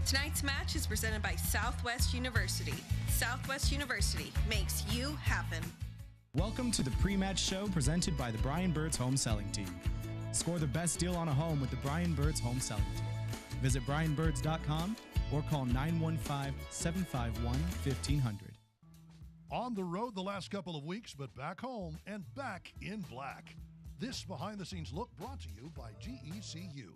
Tonight's match is presented by Southwest University. Southwest University makes you happen. Welcome to the pre-match show presented by the Brian Birds Home Selling Team. Score the best deal on a home with the Brian Birds Home Selling Team. Visit brianbirds.com or call 915-751-1500. On the road the last couple of weeks, but back home and back in black. This behind-the-scenes look brought to you by GECU.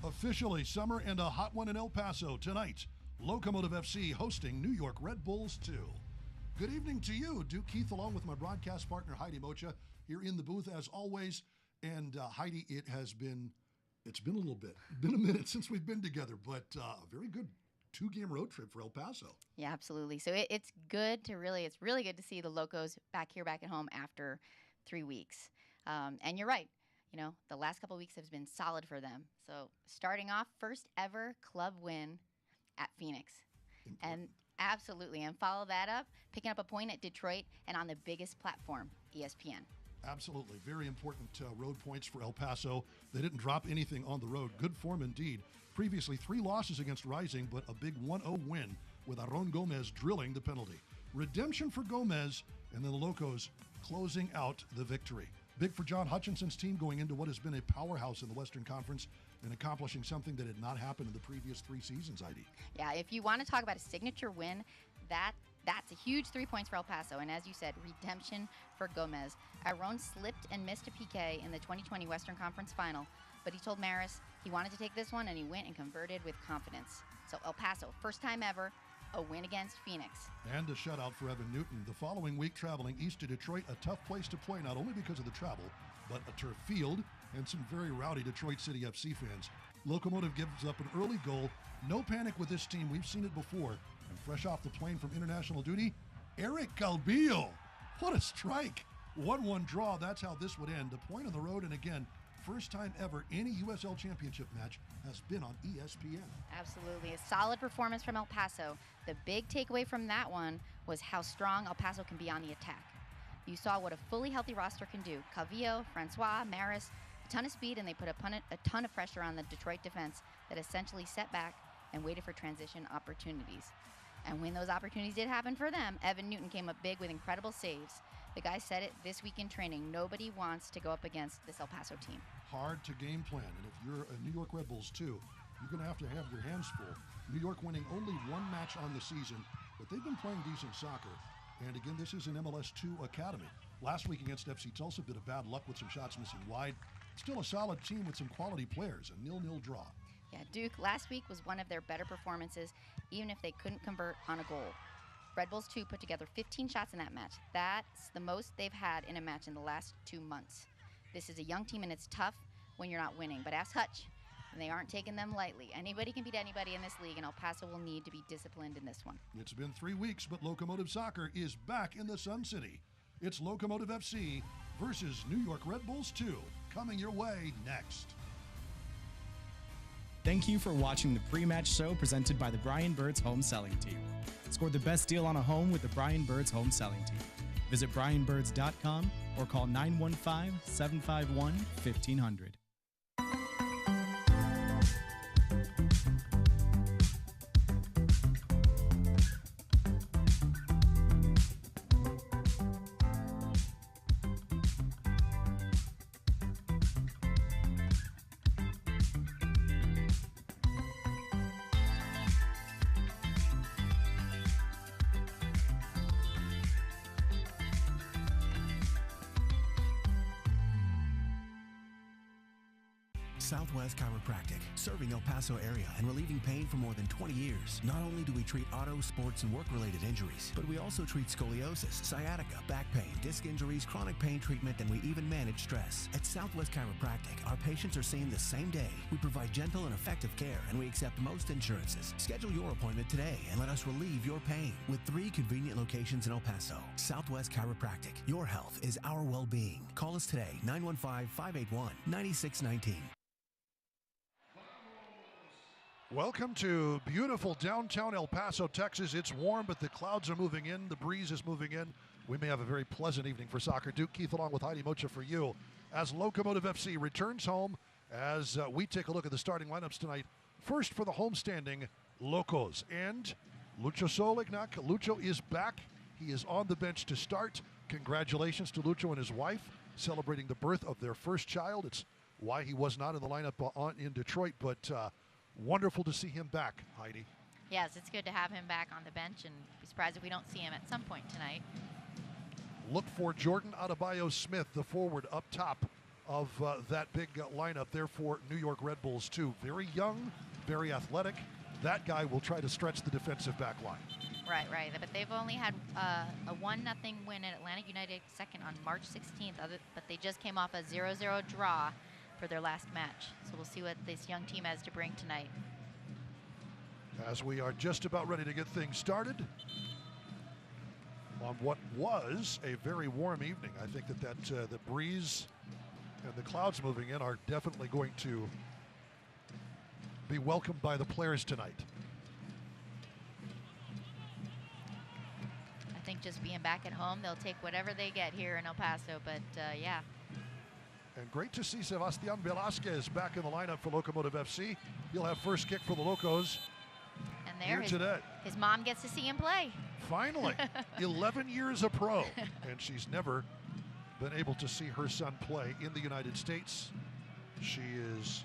Officially summer and a hot one in El Paso tonight. Locomotive FC hosting New York Red Bulls 2. Good evening to you, Duke Keith, along with my broadcast partner Heidi Mocha here in the booth as always. And Heidi, it's been a little bit, been a minute since we've been together, but a very good 2-game road trip for El Paso. Yeah, absolutely. So it's really good to see the Locos back at home after 3 weeks. And you're right. You know, the last couple of weeks have been solid for them. So starting off, first ever club win at Phoenix. And absolutely. And follow that up, picking up a point at Detroit and on the biggest platform, ESPN. Absolutely. Very important road points for El Paso. They didn't drop anything on the road. Good form indeed. Previously 3 losses against Rising, but a big 1-0 win with Aaron Gomez drilling the penalty. Redemption for Gomez, and then the Locos closing out the victory. Big for John Hutchinson's team going into what has been a powerhouse in the Western Conference and accomplishing something that had not happened in the previous 3 seasons, Heidi. Yeah, if you want to talk about a signature win, that's a huge 3 points for El Paso. And as you said, redemption for Gomez. Aaron slipped and missed a PK in the 2020 Western Conference Final, but he told Maris he wanted to take this one, and he went and converted with confidence. So El Paso, first time ever, a win against Phoenix. And a shutout for Evan Newton. The following week, traveling east to Detroit, a tough place to play, not only because of the travel, but a turf field and some very rowdy Detroit City FC fans. Locomotive gives up an early goal. No panic with this team. We've seen it before. And fresh off the plane from international duty, Eric Calvillo. What a strike. 1-1 draw. That's how this would end. A point on the road, and again, first time ever any USL Championship match has been on ESPN. Absolutely. A solid performance from El Paso. The big takeaway from that one was how strong El Paso can be on the attack. You saw what a fully healthy roster can do. Calvillo, Francois, Maris, a ton of speed, and they put a ton of pressure on the Detroit defense that essentially set back and waited for transition opportunities. And when those opportunities did happen for them, Evan Newton came up big with incredible saves. The guy said it this week in training. Nobody wants to go up against this El Paso team. Hard to game plan, and if you're a New York Red Bulls too, you're going to have your hands full. New York winning only 1 match on the season, but they've been playing decent soccer. And again, this is an MLS 2 academy. Last week against FC Tulsa, bit of bad luck with some shots missing wide. Still a solid team with some quality players, a 0-0 draw. Yeah, Duke last week was one of their better performances, even if they couldn't convert on a goal. Red Bulls 2 put together 15 shots in that match. That's the most they've had in a match in the last 2 months. This is a young team, and it's tough when you're not winning. But ask Hutch, and they aren't taking them lightly. Anybody can beat anybody in this league, and El Paso will need to be disciplined in this one. It's been 3 weeks, but Locomotive Soccer is back in the Sun City. It's Locomotive FC versus New York Red Bulls 2, coming your way next. Thank you for watching the pre-match show presented by the Brian Birds Home Selling Team. Score the best deal on a home with the Brian Birds Home Selling Team. Visit brianbirds.com or call 915-751-1500. Southwest Chiropractic, serving El Paso area and relieving pain for more than 20 years. Not only do we treat auto, sports, and work-related injuries, but we also treat scoliosis, sciatica, back pain, disc injuries, chronic pain treatment, and we even manage stress. At Southwest Chiropractic, our patients are seen the same day. We provide gentle and effective care, and we accept most insurances. Schedule your appointment today and let us relieve your pain. With 3 convenient locations in El Paso, Southwest Chiropractic. Your health is our well-being. Call us today, 915-581-9619. Welcome to beautiful downtown El Paso, Texas. It's warm, but the clouds are moving in. The breeze is moving in. We may have a very pleasant evening for soccer. Duke Keith along with Heidi Mocha for you as Locomotive FC returns home as we take a look at the starting lineups tonight. First for the homestanding Locos. And Lucho Solignac. Lucho is back. He is on the bench to start. Congratulations to Lucho and his wife celebrating the birth of their first child. It's why he was not in the lineup in Detroit, but wonderful to see him back, Heidi. Yes, it's good to have him back on the bench, and be surprised if we don't see him at some point tonight. Look for Jordan Adebayo-Smith, the forward up top of that big lineup there for New York Red Bulls too. Very young, very athletic. That guy will try to stretch the defensive back line. Right. But they've only had a 1-0 win at Atlantic United second on March 16th, but they just came off a 0-0 draw for their last match. So we'll see what this young team has to bring tonight. As we are just about ready to get things started on what was a very warm evening. I think that the breeze and the clouds moving in are definitely going to be welcomed by the players tonight. I think just being back at home, they'll take whatever they get here in El Paso, but yeah. And great to see Sebastian Velasquez back in the lineup for Locomotive FC. He'll have first kick for the Locos. And there today. His mom gets to see him play. Finally, 11 years a pro, and she's never been able to see her son play in the United States. She is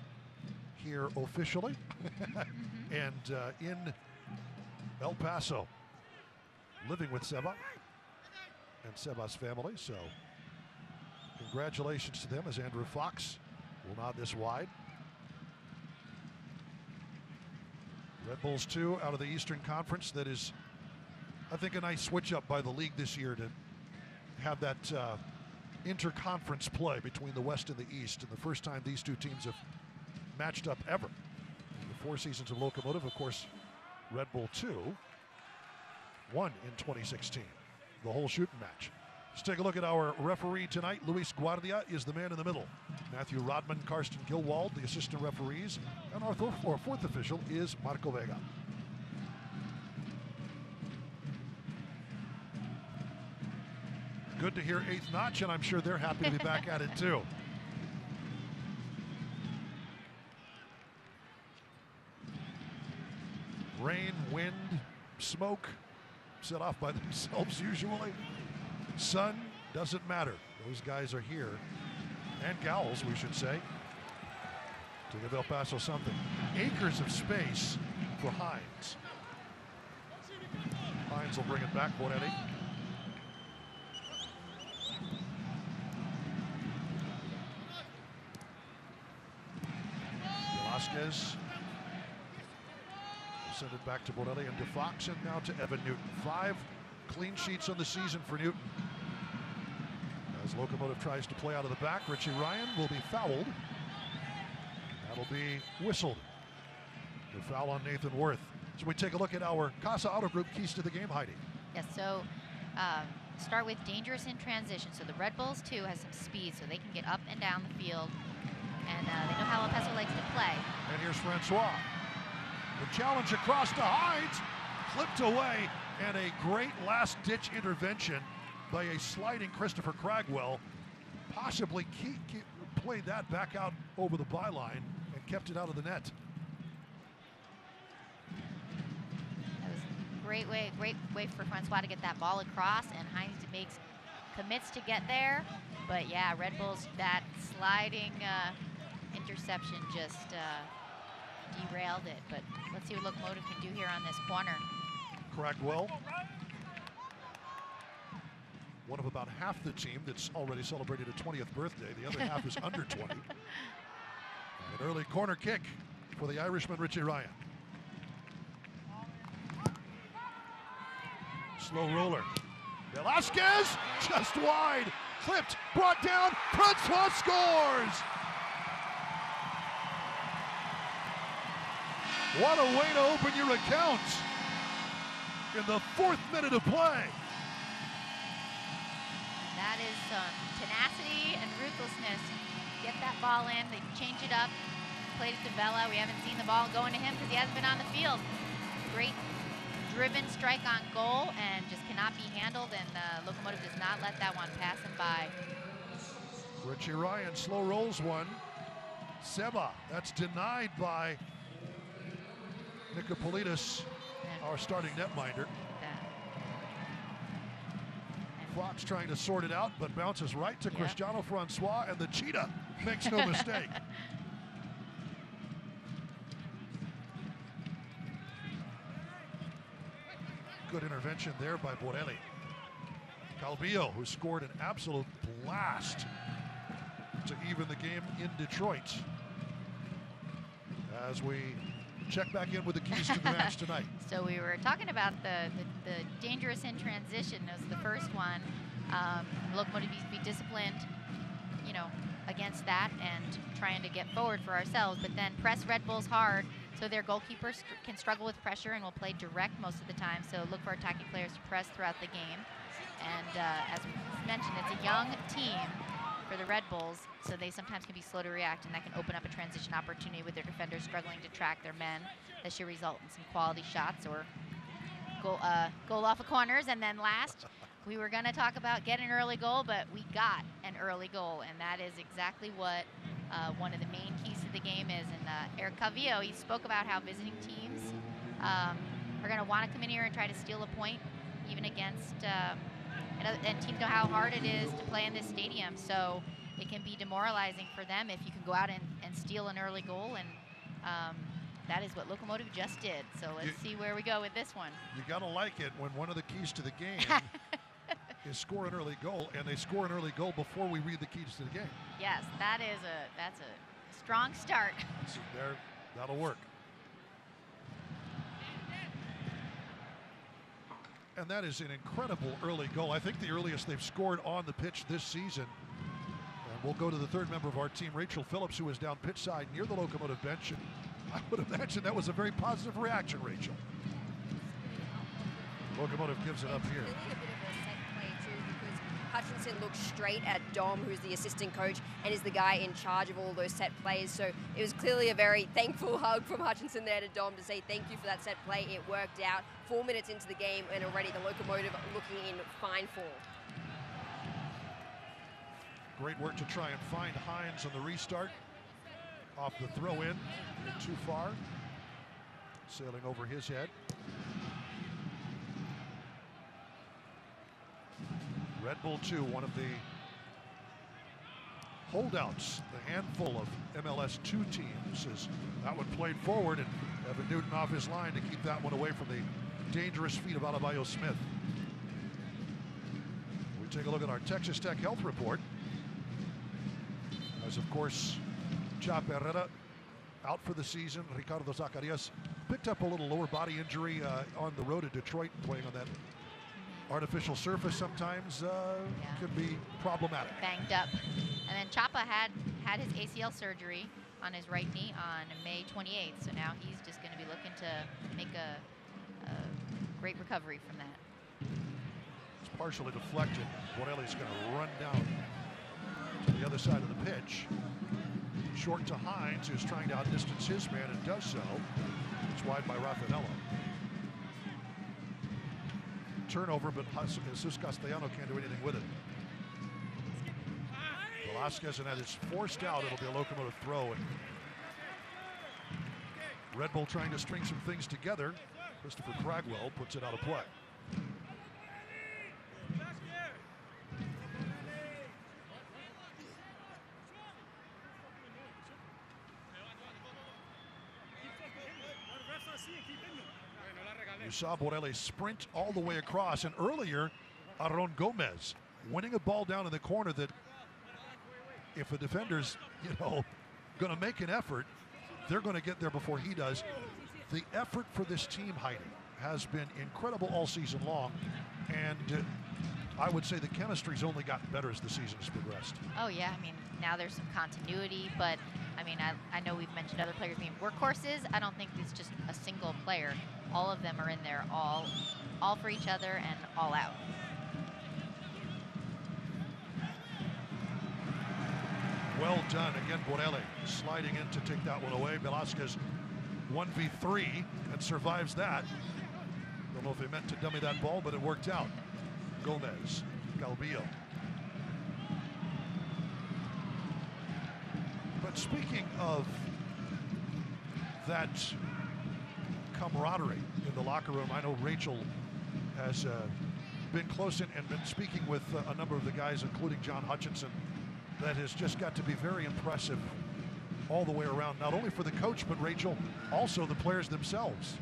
here officially and in El Paso, living with Seba and Seba's family. So congratulations to them as Andrew Fox will nod this wide. Red Bulls 2 out of the Eastern Conference. That is, I think, a nice switch up by the league this year to have that inter-conference play between the West and the East. And the first time these two teams have matched up ever. In the 4 seasons of Locomotive, of course, Red Bull 2 won in 2016, the whole shooting match. Let's take a look at our referee tonight. Luis Guardia is the man in the middle. Matthew Rodman, Karsten Gilwald, the assistant referees. And our fourth official is Marco Vega. Good to hear Eighth Notch, and I'm sure they're happy to be back at it too. Rain, wind, smoke, set off by themselves usually. Sun, doesn't matter. Those guys are here, and gals, we should say, to give El Paso something. Acres of space for Hines. Hines will bring it back, Bonetti. Velasquez. Send it back to Borelli and to Fox, and now to Evan Newton. 5 clean sheets on the season for Newton. As Locomotive tries to play out of the back, Richie Ryan will be fouled. That'll be whistled. The foul on Nathan Worth. So we take a look at our Casa Auto Group keys to the game, Heidi. Yes, so start with dangerous in transition. So the Red Bulls, too, has some speed, so they can get up and down the field. And they know how El Paso likes to play. And here's Francois. The challenge across to Hines, clipped away, and a great last-ditch intervention by a sliding Christopher Cragwell. Possibly played that back out over the byline and kept it out of the net. That was a great way for Francois to get that ball across, and Hines commits to get there. But yeah, Red Bulls, that sliding interception just derailed it. But let's see what Locomotive can do here on this corner. Cragwell, one of about half the team that's already celebrated a 20th birthday. The other half is under 20. And an early corner kick for the Irishman, Richie Ryan. Slow roller. Velasquez, just wide. Clipped, brought down, Francois scores! What a way to open your account in the 4th minute of play. That is some tenacity and ruthlessness. Get that ball in, they change it up, played it to Vela. We haven't seen the ball going to him because he hasn't been on the field. Great driven strike on goal and just cannot be handled, and Locomotive does not let that one pass him by. Richie Ryan slow rolls one. Seba, that's denied by Nicopolitis, our starting netminder. Fox trying to sort it out, but bounces right to Cristiano Francois, and the Cheetah makes no mistake. Good intervention there by Borelli. Calvillo, who scored an absolute blast to even the game in Detroit. As we check back in with the keys to the match tonight. So we were talking about the dangerous in transition. That was the first one. Locomotive needs to be disciplined, you know, against that and trying to get forward for ourselves, but then press Red Bulls hard so their goalkeepers can struggle with pressure and will play direct most of the time. So look for attacking players to press throughout the game. And as we mentioned, it's a young team for the Red Bulls, so they sometimes can be slow to react, and that can open up a transition opportunity with their defenders struggling to track their men. That should result in some quality shots or goal off of corners. And then last, we were going to talk about getting an early goal, but we got an early goal, and that is exactly what one of the main keys to the game is. And Eric Calvillo, he spoke about how visiting teams are going to want to come in here and try to steal a point, even against and teams know how hard it is to play in this stadium, so it can be demoralizing for them if you can go out and steal an early goal, and that is what Locomotive just did. So let's see where we go with this one. You gotta like it when one of the keys to the game is score an early goal, and they score an early goal before we read the keys to the game. Yes, that's a strong start. So there, that'll work. And that is an incredible early goal. I think the earliest they've scored on the pitch this season. And we'll go to the third member of our team, Rachel Phillips, who is down pitch side near the Locomotive bench. And I would imagine that was a very positive reaction, Rachel. Locomotive gives it up here. Hutchinson looks straight at Dom, who's the assistant coach and is the guy in charge of all those set plays. So it was clearly a very thankful hug from Hutchinson there to Dom to say thank you for that set play. It worked out. 4 minutes into the game, and already the Locomotive looking in fine form. Great work to try and find Hines on the restart. Off the throw in, too far. Sailing over his head. Red Bull 2, one of the holdouts, the handful of MLS 2 teams, as that one played forward, and Evan Newton off his line to keep that one away from the dangerous feet of Alabayo Smith. We take a look at our Texas Tech health report. As of course, Chap Herrera out for the season. Ricardo Zacarias picked up a little lower body injury on the road to Detroit, playing on that artificial surface sometimes can be problematic. Banged up. And then Chapa had his ACL surgery on his right knee on May 28th, so now he's just going to be looking to make a great recovery from that. It's partially deflected. Borelli's going to run down to the other side of the pitch. Short to Hines, who's trying to outdistance his man and does so. It's wide by Raffanello. Turnover, but Jesus Castellano can't do anything with it. Velasquez, and that is forced out. It'll be a Locomotive throw. And Red Bull trying to string some things together. Christopher Cragwell puts it out of play. You saw Borelli sprint all the way across, and earlier, Aron Gomez winning a ball down in the corner that if a defender's, going to make an effort, they're going to get there before he does. The effort for this team, Heidi, has been incredible all season long, and I would say the chemistry's only gotten better as the season has progressed. Oh yeah, I mean, now there's some continuity, but I mean, I know we've mentioned other players being workhorses. I don't think it's just a single player. All of them are in there, all for each other and all out. Well Well done. Again, Borelli sliding in to take that one away. Velasquez 1v3 and survives that. Don't know if he meant to dummy that ball, but it worked out. Gomez, Calvillo. But speaking of that camaraderie in the locker room, I know Rachel has been close and been speaking with a number of the guys, including John Hutchinson, that has just got to be very impressive all the way around, not only for the coach, but Rachel, also the players themselves.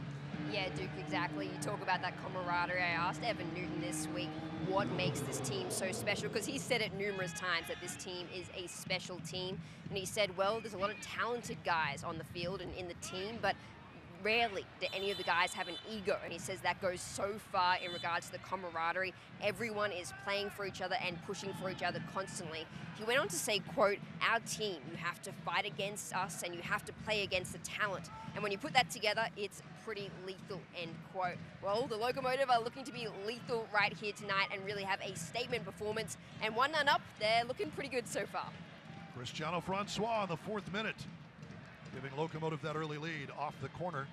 Yeah, Duke, exactly. You talk about that camaraderie. I asked Evan Newton this week what makes this team so special, because he said it numerous times that this team is a special team. And he said, well, there's a lot of talented guys on the field and in the team, but rarely do any of the guys have an ego, and he says that goes so far in regards to the camaraderie. Everyone is playing for each other and pushing for each other constantly. He went on to say, quote, our team, you have to fight against us and you have to play against the talent. And when you put that together, it's pretty lethal, end quote. Well, the Locomotive are looking to be lethal right here tonight and really have a statement performance. And 1-0 up, they're looking pretty good so far. Cristiano Francois in the 4th minute, giving Locomotive that early lead off the corner.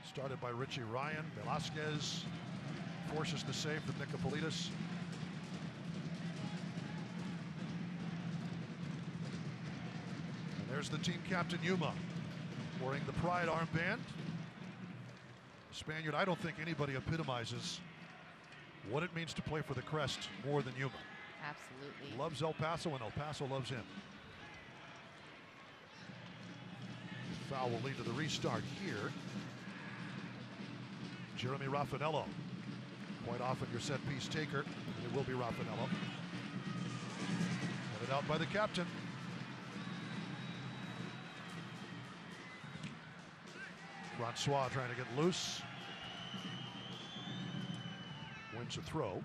Started by Richie Ryan. Velasquez forces the save from Nicopolitis. And there's the team captain, Yuma, wearing the Pride armband. Spaniard, I don't think anybody epitomizes what it means to play for the Crest more than Yuma. Absolutely. He loves El Paso, and El Paso loves him. Foul will lead to the restart here. Jeremy Raffanello, quite often your set piece taker, and it will be Raffanello. Headed out by the captain. Francois trying to get loose. Wins a throw.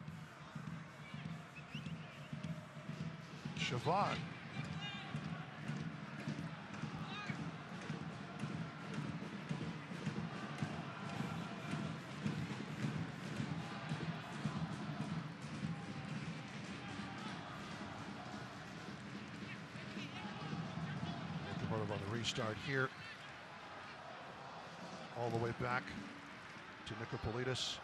Chavan. On the restart here. All the way back to Nicopolitis.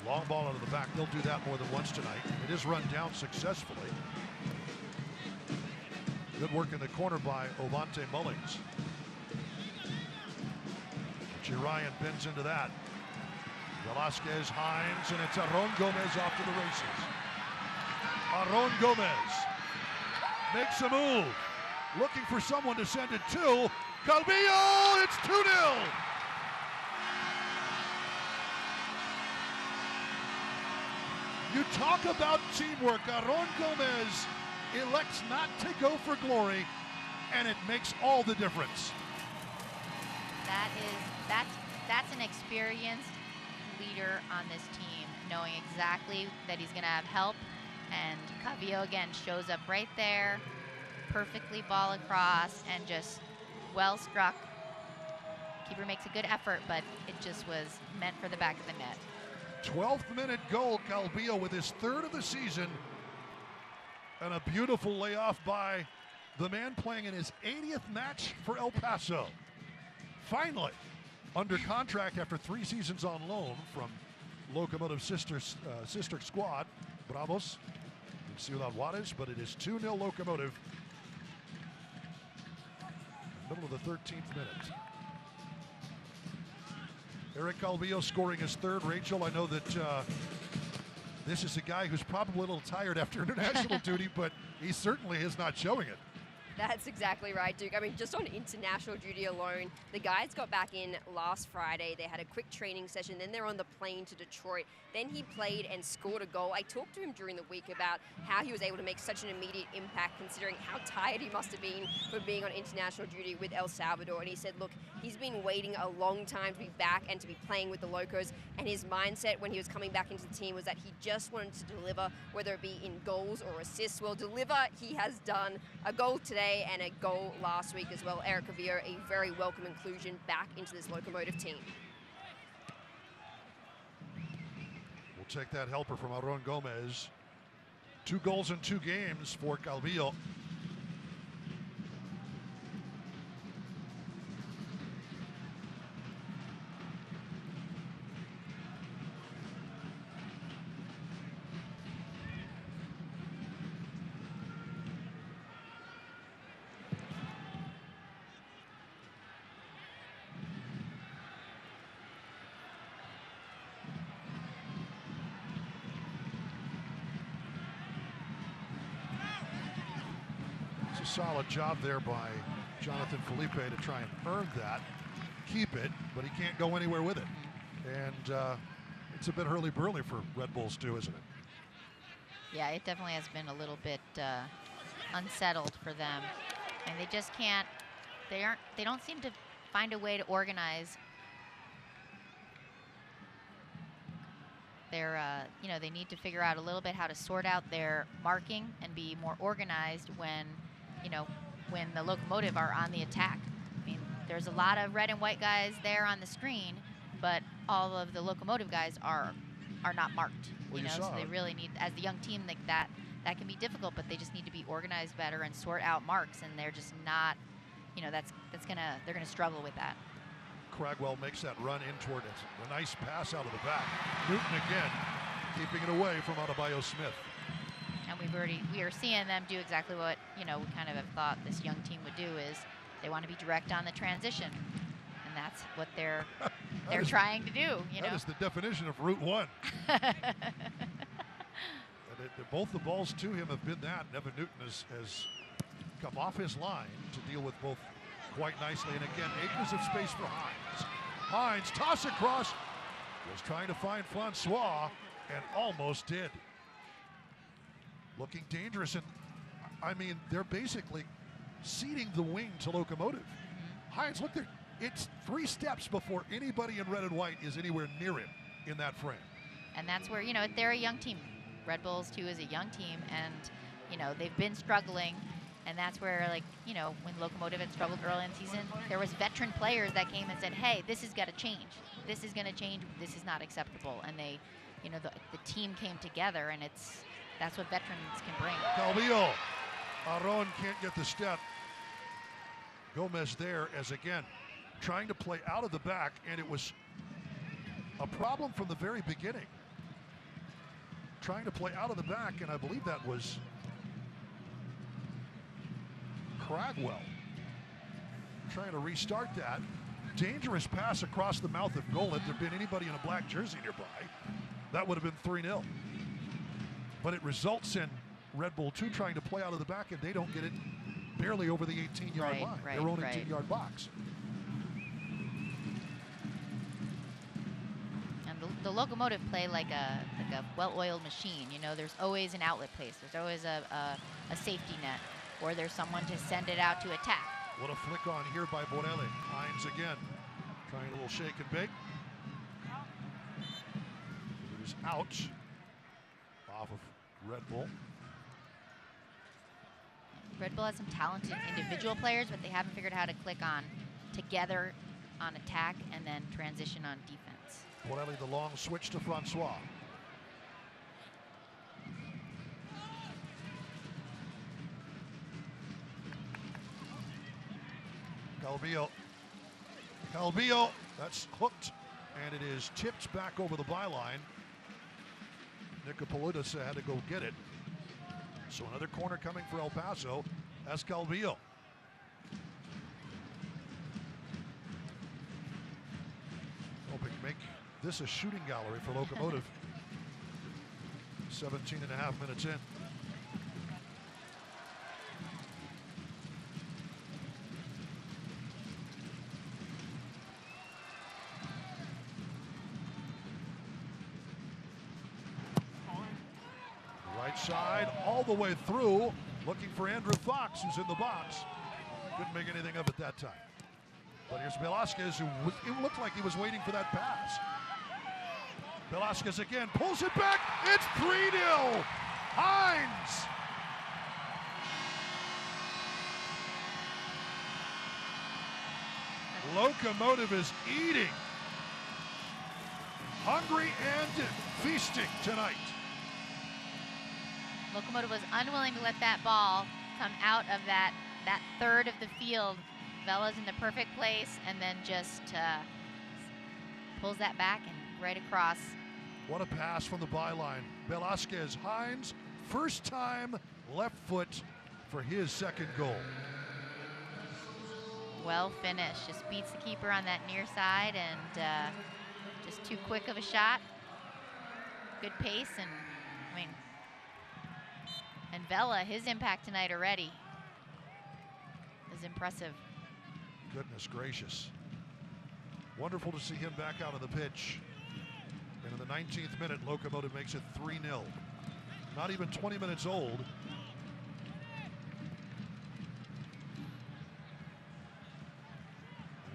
Long ball out of the back. They'll do that more than once tonight. It is run down successfully. Good work in the corner by Ovante Mullings. Richie Ryan bends into that. Velasquez, Hines, and it's Aron Gomez off to the races. Aron Gomez makes a move. Looking for someone to send it to. Calvillo, it's 2-0. You talk about teamwork. Aron Gomez elects not to go for glory, and it makes all the difference. That's an experienced leader on this team, knowing exactly that he's going to have help, and Calvillo again shows up right there. Perfectly ball across and just well struck. Keeper makes a good effort, but it just was meant for the back of the net. 12th minute goal, Calvillo with his 3rd of the season. And a beautiful layoff by the man playing in his 80th match for El Paso. Finally, under contract after 3 seasons on loan from Locomotive sister squad, Bravos in Ciudad Juarez, but it is 2-0 Locomotive. Middle of the 13th minute. Eric Calvillo scoring his 3rd. Rachel, I know that this is a guy who's probably a little tired after international duty, but he certainly is not showing it. That's exactly right, Duke. I mean, just on international duty alone, the guys got back in last Friday. They had a quick training session. Then they're on the plane to Detroit. Then he played and scored a goal. I talked to him during the week about how he was able to make such an immediate impact, considering how tired he must have been for being on international duty with El Salvador. And he said, look, he's been waiting a long time to be back and to be playing with the Locos. And his mindset when he was coming back into the team was that he just wanted to deliver, whether it be in goals or assists. Well, deliver, he has done a goal today and a goal last week as well. Eric Calvillo, a very welcome inclusion back into this Locomotive team. We'll take that helper from Aron Gomez. 2 goals in 2 games for Calvillo. It's a solid job there by Jonathan Felipe to try and earn that, keep it, but he can't go anywhere with it. And it's a bit hurly-burly for Red Bulls too, isn't it? Yeah, it definitely has been a little bit unsettled for them, and they just can't. They don't seem to find a way to organize their. You know, they need to figure out a little bit how to sort out their marking and be more organized when, you know, when the Locomotive are on the attack. I mean, there's a lot of red and white guys there on the screen, but all of the Locomotive guys are not marked. Well, you know, so they really need, as the young team, like that can be difficult, but they just need to be organized better and sort out marks, and they're just not, you know, they're gonna struggle with that. Cragwell makes that run in toward it. A nice pass out of the back. Newton again, keeping it away from Adebayo Smith. And we are seeing them do exactly what, you know, we kind of have thought this young team would do, is they want to be direct on the transition, and that's what they're trying to do. You know, that is the definition of Route 1. Both the balls to him have been that. Evan Newton has come off his line to deal with both quite nicely. And again, acres of space for Hines. Hines, toss across, was trying to find Francois and almost did. Looking dangerous, and I mean, they're basically ceding the wing to Locomotive. Hines, look there. It's 3 steps before anybody in red and white is anywhere near him in that frame. And that's where, you know, they're a young team. Red Bulls, too, is a young team, and, you know, they've been struggling, and that's where, like, you know, when Locomotive had struggled early in the season, there was veteran players that came and said, hey, this has got to change. This is going to change. This is not acceptable. And they, you know, the team came together, and that's what veterans can bring. Calvillo. Aron can't get the step. Gomez there as, again, trying to play out of the back, and it was a problem from the very beginning. Trying to play out of the back, and I believe that was Cragwell trying to restart that. Dangerous pass across the mouth of goal. If there'd been anybody in a black jersey nearby, that would have been 3-0. But it results in Red Bull 2 trying to play out of the back, and they don't get it barely over the 18-yard line, their own 18-yard box. The Locomotive play like a well-oiled machine. You know, there's always an outlet place. There's always a safety net, or there's someone to send it out to attack. What a flick on here by Borelli. Hines again, trying a little shake and bake. It is out off of Red Bull. Red Bull has some talented individual players, but they haven't figured out how to click on together on attack and then transition on defense. Borelli, the long switch to Francois. Calvillo, that's hooked, and it is tipped back over the byline. Nicopolitis had to go get it. So another corner coming for El Paso as Calvillo. Hoping to make this a shooting gallery for Locomotive. 17.5 minutes in. Right side, all the way through, looking for Andrew Fox, who's in the box. Couldn't make anything of it that time. But here's Velasquez, who it looked like he was waiting for that pass. Velasquez again pulls it back. It's 3-0. Hines. Locomotive is eating. Hungry and feasting tonight. Locomotive was unwilling to let that ball come out of that third of the field. Vela's in the perfect place, and then just pulls that back and right across. What a pass from the byline. Velasquez, Hines, first time left foot for his second goal. Well finished. Just beats the keeper on that near side, and just too quick of a shot. Good pace, and I mean, and Vela, his impact tonight already. is impressive. Goodness gracious. Wonderful to see him back out on the pitch. And in the 19th minute, Locomotive makes it 3-0. Not even 20 minutes old.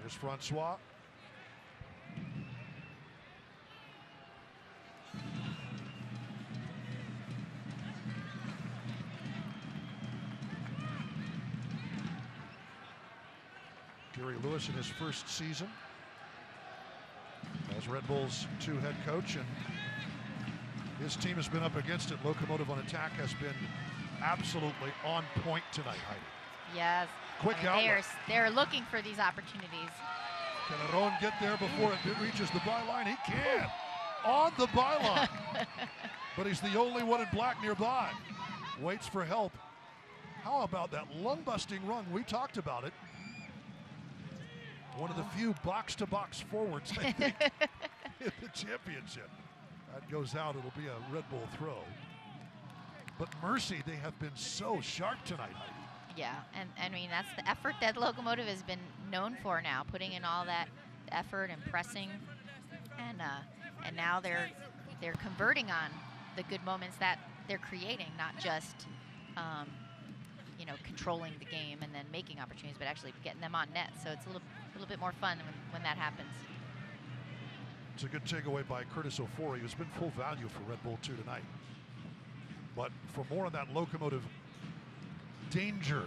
Here's Francois. Gary Lewis in his first season as Red Bull's 2 head coach, and his team has been up against it. Locomotive on attack has been absolutely on point tonight, Heidi. Yes. Quick outlet. They're looking for these opportunities. Can Aron get there before it reaches the byline? He can. On the byline. But he's the only one in black nearby. Waits for help. How about that lung-busting run? We talked about it. One of the few box-to-box forwards, I think, in the championship. That goes out. It'll be a Red Bull throw. But mercy, they have been so sharp tonight, Heidi. Yeah, and I mean, that's the effort that Locomotive has been known for now, putting in all that effort and pressing. And now they're converting on the good moments that they're creating, not just controlling the game and then making opportunities, but actually getting them on net. So it's a little bit more fun when that happens. It's a good takeaway by Curtis Ofori, who's been full value for Red Bull 2 tonight. But for more on that Locomotive danger,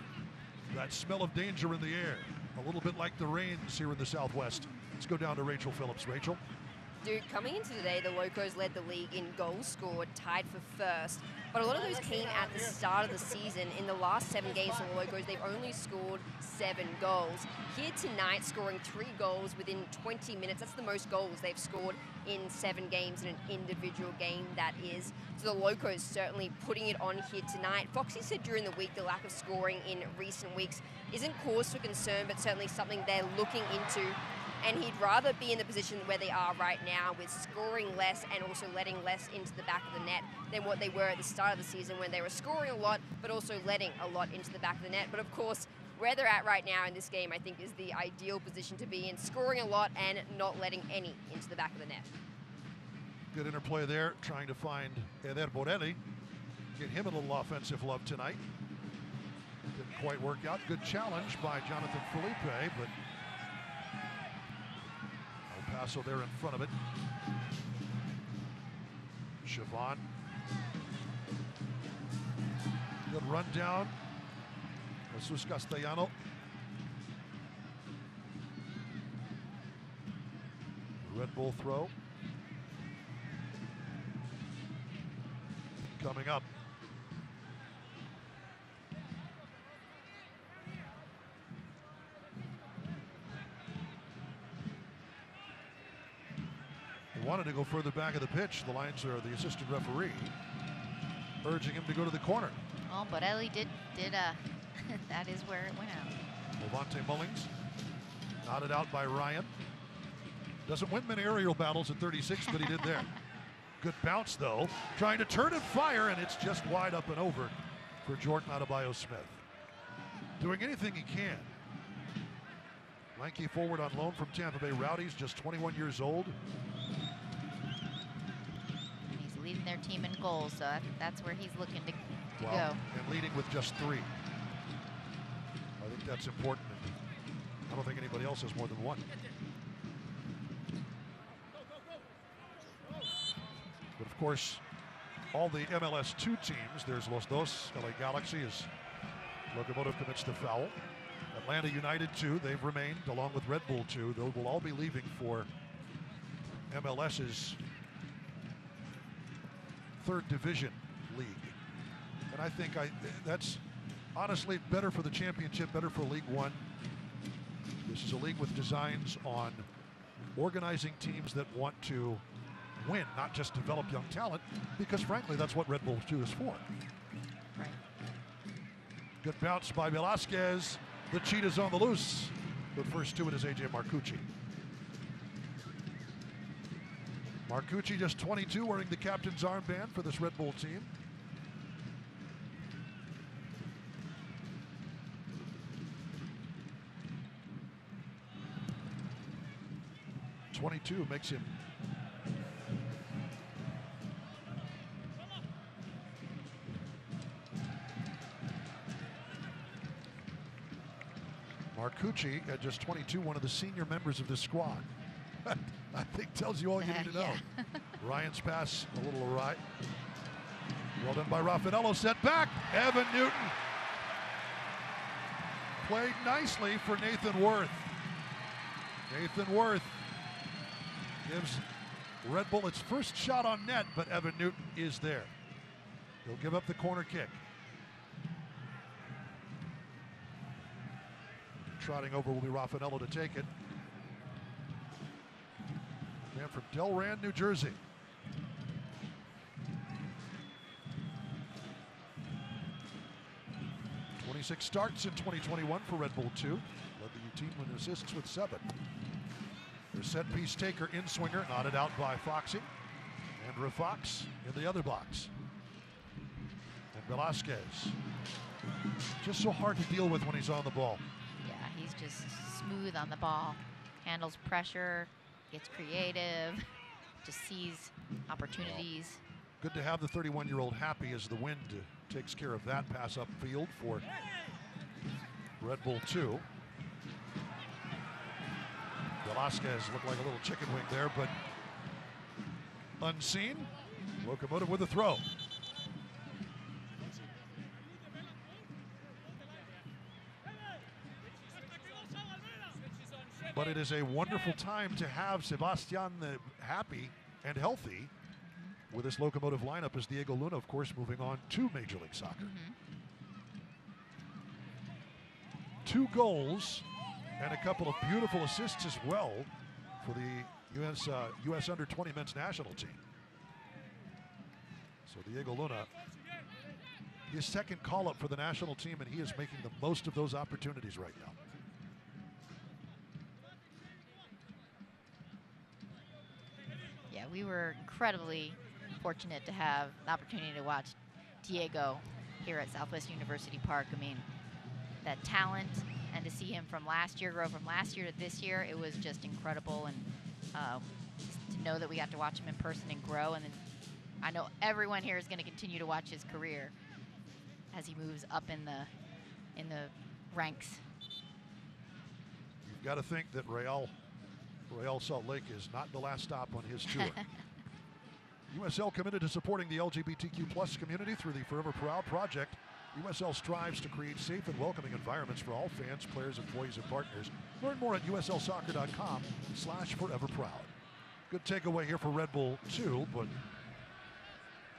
that smell of danger in the air, a little bit like the rains here in the Southwest. Let's go down to Rachel Phillips. Rachel? Dude, coming into today, the Locos led the league in goals scored, tied for first. But a lot of those came at the start of the season. In the last 7 games for the Locos, they've only scored 7 goals. Here tonight, scoring 3 goals within 20 minutes. That's the most goals they've scored in 7 games in an individual game, that is. So the Locos certainly putting it on here tonight. Foxy said during the week the lack of scoring in recent weeks isn't cause for concern, but certainly something they're looking into. And he'd rather be in the position where they are right now, with scoring less and also letting less into the back of the net than what they were at the start of the season, when they were scoring a lot but also letting a lot into the back of the net. But of course, where they're at right now in this game, I think, is the ideal position to be in, scoring a lot and not letting any into the back of the net. Good interplay there, trying to find Eder Borelli, get him a little offensive love tonight. Didn't quite work out. Good challenge by Jonathan Felipe, but Paso there in front of it. Siobhan. Good run down. Jesus Castellano. Red Bull throw. Coming up. Wanted to go further back of the pitch. The lines are the assistant referee urging him to go to the corner. Oh, Borelli did that is where it went out. Levante Mullings knotted out by Ryan. Doesn't win many aerial battles at 36, but he did there. Good bounce though, trying to turn and fire, and it's just wide up and over for Jordan Adebayo-Smith. Doing anything he can. Lanky forward on loan from Tampa Bay Rowdies, just 21 years old. Leading their team in goals, so that's where he's looking to go. And leading with just 3. I think that's important. I don't think anybody else has more than 1. But of course, all the MLS 2 teams, there's Los Dos, LA Galaxy, as Locomotive commits the foul. Atlanta United 2, they've remained, along with Red Bull 2. They will all be leaving for MLS's 3rd Division League. And I think that's honestly better for the championship, better for League One. This is a league with designs on organizing teams that want to win, not just develop young talent, because frankly, that's what Red Bull 2 is for. Right. Good bounce by Velasquez. The Cheetahs on the loose. But first to it is AJ Marcucci. Marcucci, just 22, wearing the captain's armband for this Red Bull team. 22 makes him Marcucci at just 22, one of the senior members of this squad. I think tells you all you need to know. Ryan's pass a little awry. Well done by Raffanello, set back. Evan Newton. Played nicely for Nathan Worth. Nathan Worth gives Red Bull its first shot on net, but Evan Newton is there. He'll give up the corner kick. Trotting over will be Raffanello to take it. Man from Delran, New Jersey. Six starts in 2021 for Red Bull 2. Led the team in assists with 7. Their set piece taker in swinger, knotted out by Foxy. Andrew Fox in the other box. And Velasquez. Just so hard to deal with when he's on the ball. Yeah, he's just smooth on the ball. Handles pressure, gets creative, just sees opportunities. Good to have the 31-year-old happy as the wind takes care of that pass upfield for Red Bull 2. Velasquez looked like a little chicken wing there, but unseen. Locomotive with a throw. But it is a wonderful time to have Sebastian happy and healthy with this Locomotive lineup, as Diego Luna, of course, moving on to Major League Soccer. 2 goals and a couple of beautiful assists as well for the U.S. Under-20 men's national team. So Diego Luna, his second call-up for the national team, and he is making the most of those opportunities right now. Yeah, we were incredibly fortunate to have the opportunity to watch Diego here at Southwest University Park. I mean, that talent, and to see him from last year grow from last year to this year, it was just incredible. And to know that we got to watch him in person and grow, and then I know everyone here is going to continue to watch his career as he moves up in the ranks. You've got to think that Real Salt Lake is not the last stop on his tour. USL committed to supporting the LGBTQ plus community through the Forever Proud project. USL strives to create safe and welcoming environments for all fans, players, employees, and partners. Learn more at uslsoccer.com/foreverproud. Good takeaway here for Red Bull 2, but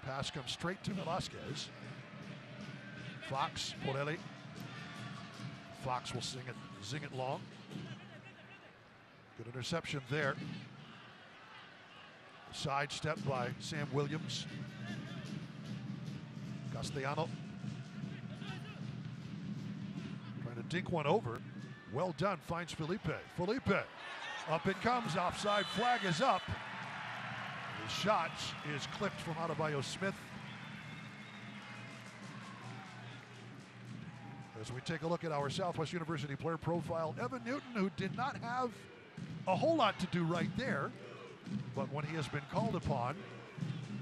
pass comes straight to Velasquez. Fox, Porelli. Fox will zing it long. Good interception there. Sidestep by Sam Williams. Castellano. Trying to dink one over. Well done, finds Felipe. Felipe. Up it comes, offside flag is up. The shot is clipped from Adebayo Smith. As we take a look at our Southwest University player profile, Evan Newton, who did not have a whole lot to do right there, but when he has been called upon,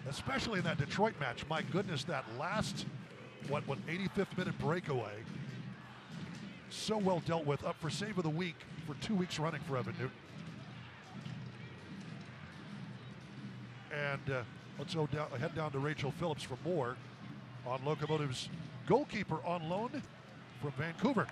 especially in that Detroit match, my goodness, that last, 85th minute breakaway, so well dealt with, up for save of the week for 2 weeks running for Evan Newton. And let's head down to Rachel Phillips for more on Locomotive's goalkeeper on loan from Vancouver.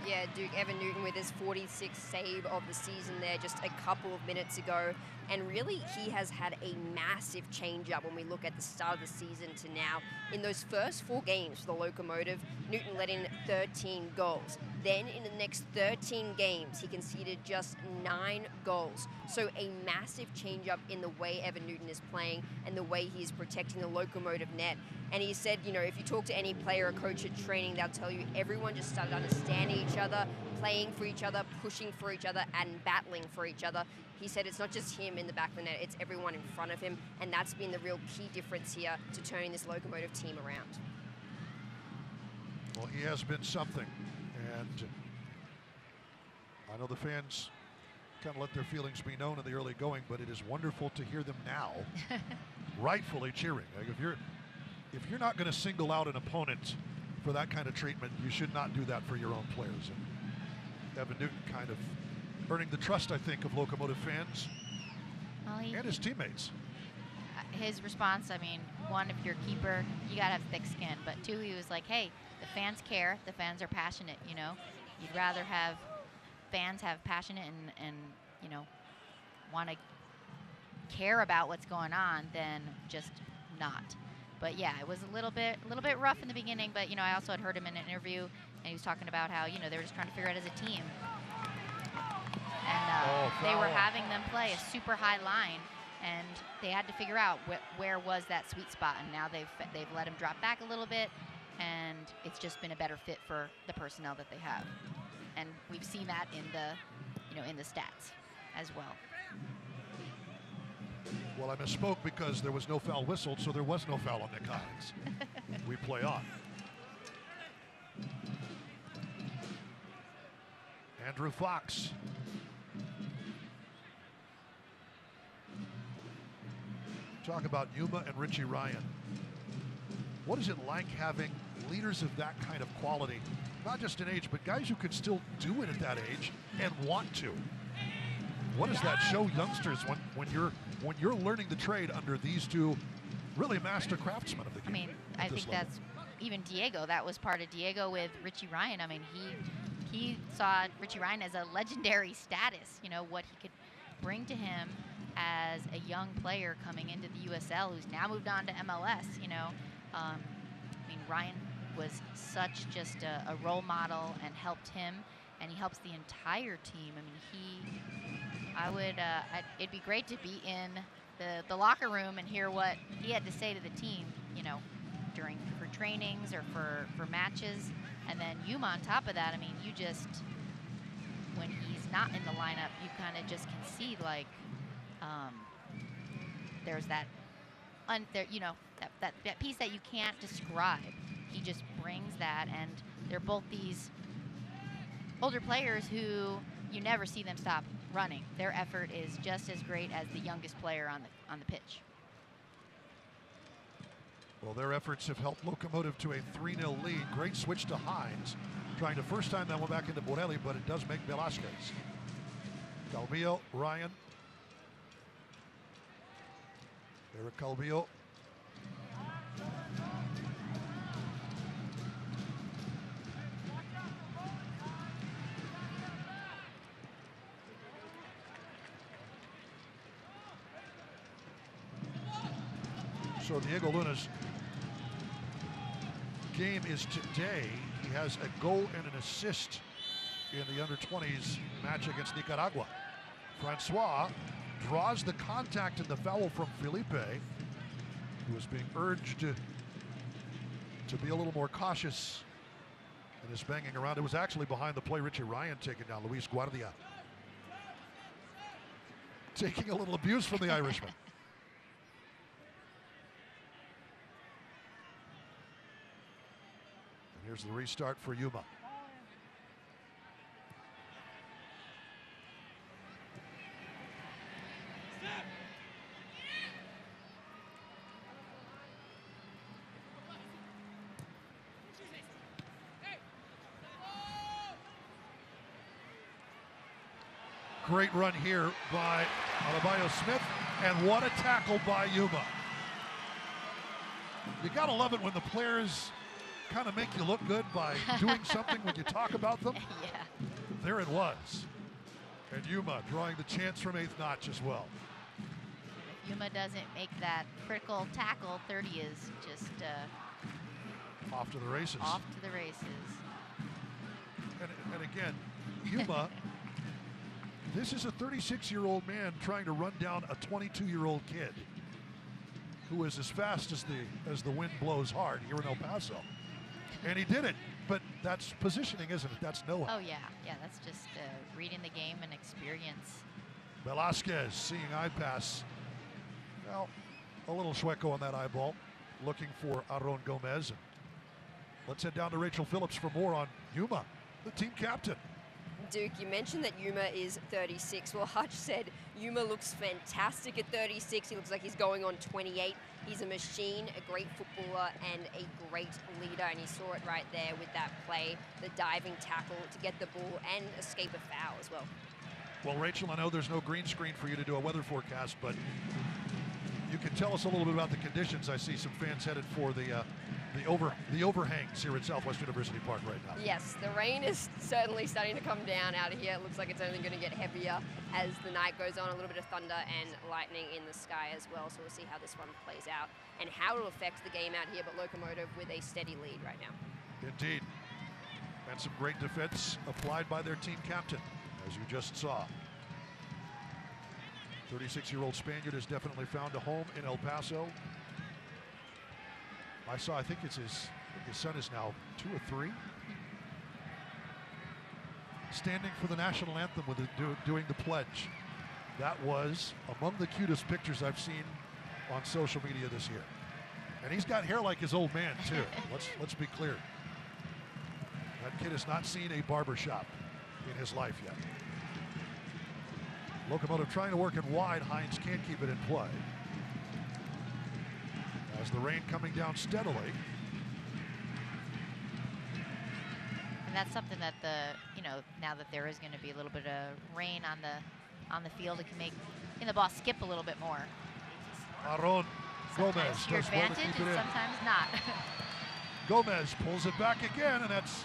Yeah, Duke, Evan Newton with his 46th save of the season there just a couple of minutes ago. And really, he has had a massive change-up when we look at the start of the season to now. In those first 4 games for the Locomotive, Newton let in 13 goals. Then in the next 13 games, he conceded just 9 goals. So a massive change-up in the way Evan Newton is playing and the way he's protecting the Locomotive net. And he said, you know, if you talk to any player or coach at training, they'll tell you everyone just started understanding each other, playing for each other, pushing for each other, and battling for each other. He said it's not just him in the back of the net, it's everyone in front of him, and that's been the real key difference here to turning this Locomotive team around. Well, he has been something, and I know the fans kind of let their feelings be known in the early going, but it is wonderful to hear them now rightfully cheering. Like if you're not going to single out an opponent for that kind of treatment, you should not do that for your own players. And Evan Newton kind of earning the trust, I think, of Locomotive fans and his teammates. His response, I mean, one, if you're a keeper, you got to have thick skin. But two, he was like, hey, the fans care. The fans are passionate, you know. You'd rather have fans have passionate and you know, want to care about what's going on than just not. But yeah, it was a little bit rough in the beginning, but you know, I also had heard him in an interview and he was talking about how, you know, they were just trying to figure it out as a team. And they were having them play a super high line and they had to figure out where was that sweet spot, and now they've let him drop back a little bit, and it's just been a better fit for the personnel that they have. And we've seen that in the, you know, in the stats as well. Well, I misspoke because there was no foul whistled, so there was no foul on Nick Hines. We play on. Andrew Fox. Talk about Yuma and Richie Ryan. What is it like having leaders of that kind of quality, not just in age, but guys who can still do it at that age and want to? What does that show youngsters when you're learning the trade under these two really master craftsmen of the game? I mean, I think that's even Diego. That was part of Diego with Richie Ryan. I mean, he saw Richie Ryan as a legendary status, you know, what he could bring to him as a young player coming into the USL who's now moved on to MLS, you know. I mean, Ryan was such just a role model and helped him, and he helps the entire team. I mean, it'd be great to be in the locker room and hear what he had to say to the team, you know, for trainings or for matches. And then Yuma on top of that, I mean, you just, when he's not in the lineup, you kind of just can see, like, there's that, you know, that piece that you can't describe. He just brings that, and they're both these older players who you never see them stop running. Their effort is just as great as the youngest player on the pitch. Well, their efforts have helped Locomotive to a 3-0 lead. Great switch to Hines, trying to first time that one back into Borelli, but it does make Velasquez. Calvillo, Ryan. Eric Calvillo. So Diego Luna's game is today. He has a goal and an assist in the under-20s match against Nicaragua. Francois draws the contact and the foul from Felipe, who is being urged to be a little more cautious in his banging around. It was actually behind the play. Richie Ryan taking down Luis Guardia. Taking a little abuse from the Irishman. And here's the restart for Yuma. Great run here by Alabayo Smith, and what a tackle by Yuma. You gotta love it when the players kind of make you look good by doing something when you talk about them. Yeah. There it was. And Yuma drawing the chance from eighth notch as well. If Yuma doesn't make that critical tackle, 30 is just off to the races. Off to the races. And again, Yuma, this is a 36-year-old man trying to run down a 22-year-old kid who is as fast as the wind blows hard here in El Paso. And he did it, but that's positioning, isn't it? That's know-how. Oh, yeah. Yeah, that's just reading the game and experience. Velasquez seeing eye pass. Well, a little Chueco on that eyeball, looking for Aaron Gomez. And let's head down to Rachel Phillips for more on Yuma, the team captain. Duke, you mentioned that Yuma is 36. Well, Hutch said Yuma looks fantastic at 36. He looks like he's going on 28. He's a machine, a great footballer, and a great leader. And he saw it right there with that play, the diving tackle to get the ball and escape a foul as well. Well, Rachel, I know there's no green screen for you to do a weather forecast, but you can tell us a little bit about the conditions. I see some fans headed for the overhangs here at Southwest University Park right now. Yes, the rain is certainly starting to come down out of here. It looks like it's only going to get heavier as the night goes on. A little bit of thunder and lightning in the sky as well. So we'll see how this one plays out and how it'll affect the game out here. But Locomotive with a steady lead right now. Indeed. And some great defense applied by their team captain, as you just saw. 36-year-old Spaniard has definitely found a home in El Paso. I think his son is now 2 or 3. Standing for the national anthem with doing the pledge. That was among the cutest pictures I've seen on social media this year. And he's got hair like his old man too. Let's be clear. That kid has not seen a barber shop in his life yet. Locomotive trying to work it wide. Hines can't keep it in play. As the rain coming down steadily. And that's something that now that there is going to be a little bit of rain on the field, it can make the ball skip a little bit more. Aaron Gomez Sometimes to your does well to advantage keep it and in. sometimes not. Gomez pulls it back again, and that's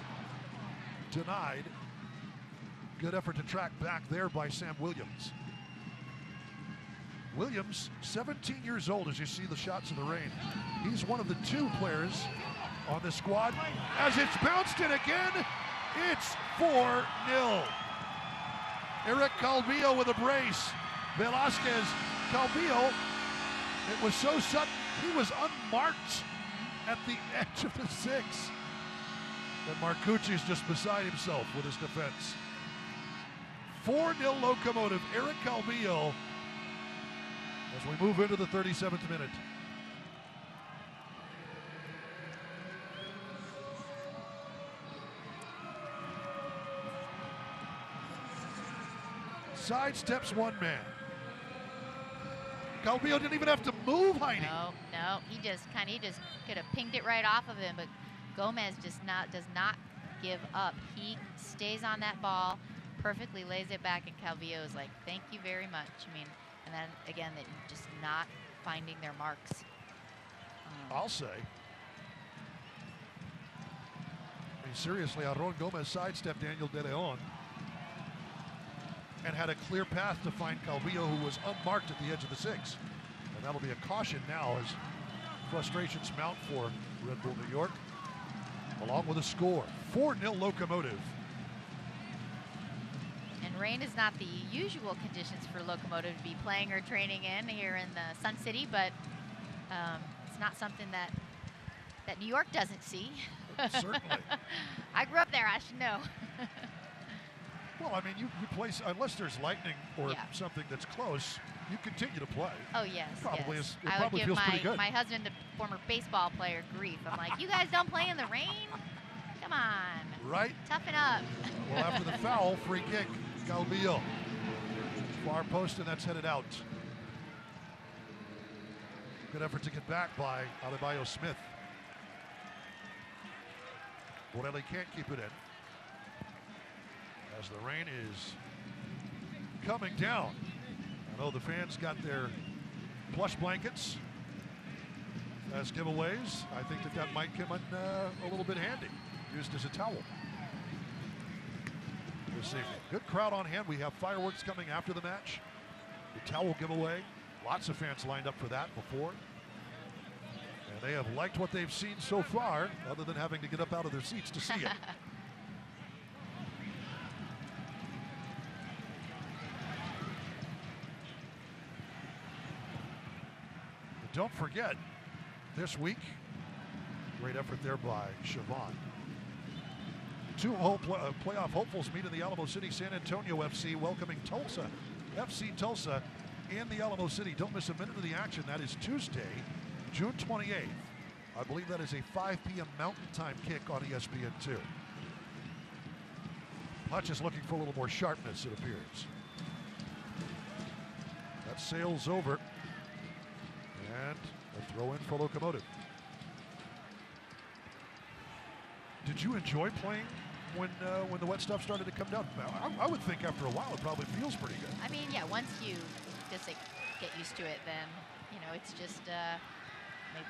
denied. Good effort to track back there by Sam Williams. Williams, 17 years old, as you see the shots of the rain. He's one of the 2 players on the squad. As it's bounced in again, it's 4-0. Eric Calvillo with a brace. Velasquez, Calvillo, it was so sudden, he was unmarked at the edge of the 6. And Marcucci's just beside himself with his defense. 4-0 Locomotive, Eric Calvillo, as we move into the 37th minute. Sidesteps one man. Calvillo didn't even have to move, Heidi. No, he just could have pinged it right off of him, but Gomez does not give up. He stays on that ball, perfectly lays it back, and Calvillo is like, thank you very much. And then again, that just not finding their marks. I'll say. Seriously, Aaron Gomez sidestepped Daniel De Leon and had a clear path to find Calvillo, who was unmarked at the edge of the 6. And that'll be a caution now as frustrations mount for Red Bull New York, along with a score. 4-0 Locomotive. And rain is not the usual conditions for Locomotive to be playing or training in here in the Sun City, but it's not something that New York doesn't see. Certainly. I grew up there, I should know. Well, you play, unless there's lightning or something that's close, you continue to play. Oh, yes. Probably yes. it probably feels pretty good. My husband, the former baseball player, grief. I'm like, you guys don't play in the rain? Come on. Right. Toughen up. Well, after the foul, free kick, Calvillo. Far post, and that's headed out. Good effort to get back by Adebayo Smith. Borelli can't keep it in, as the rain is coming down. I know the fans got their plush blankets as giveaways. I think that might come in a little bit handy, used as a towel this evening. Good crowd on hand. We have fireworks coming after the match. The towel giveaway. Lots of fans lined up for that before. And they have liked what they've seen so far, other than having to get up out of their seats to see it. But don't forget, this week, great effort there by Siobhan. 2 playoff hopefuls meet in the Alamo City. San Antonio FC welcoming Tulsa. FC Tulsa in the Alamo City. Don't miss a minute of the action. That is Tuesday, June 28th. I believe that is a 5 p.m. Mountain Time kick on ESPN2. Hutch is looking for a little more sharpness, it appears. That sails over. And a throw in for Locomotive. Did you enjoy playing when the wet stuff started to come down? I would think after a while it probably feels pretty good. I mean, yeah, once you just like, get used to it, then, you know, it's just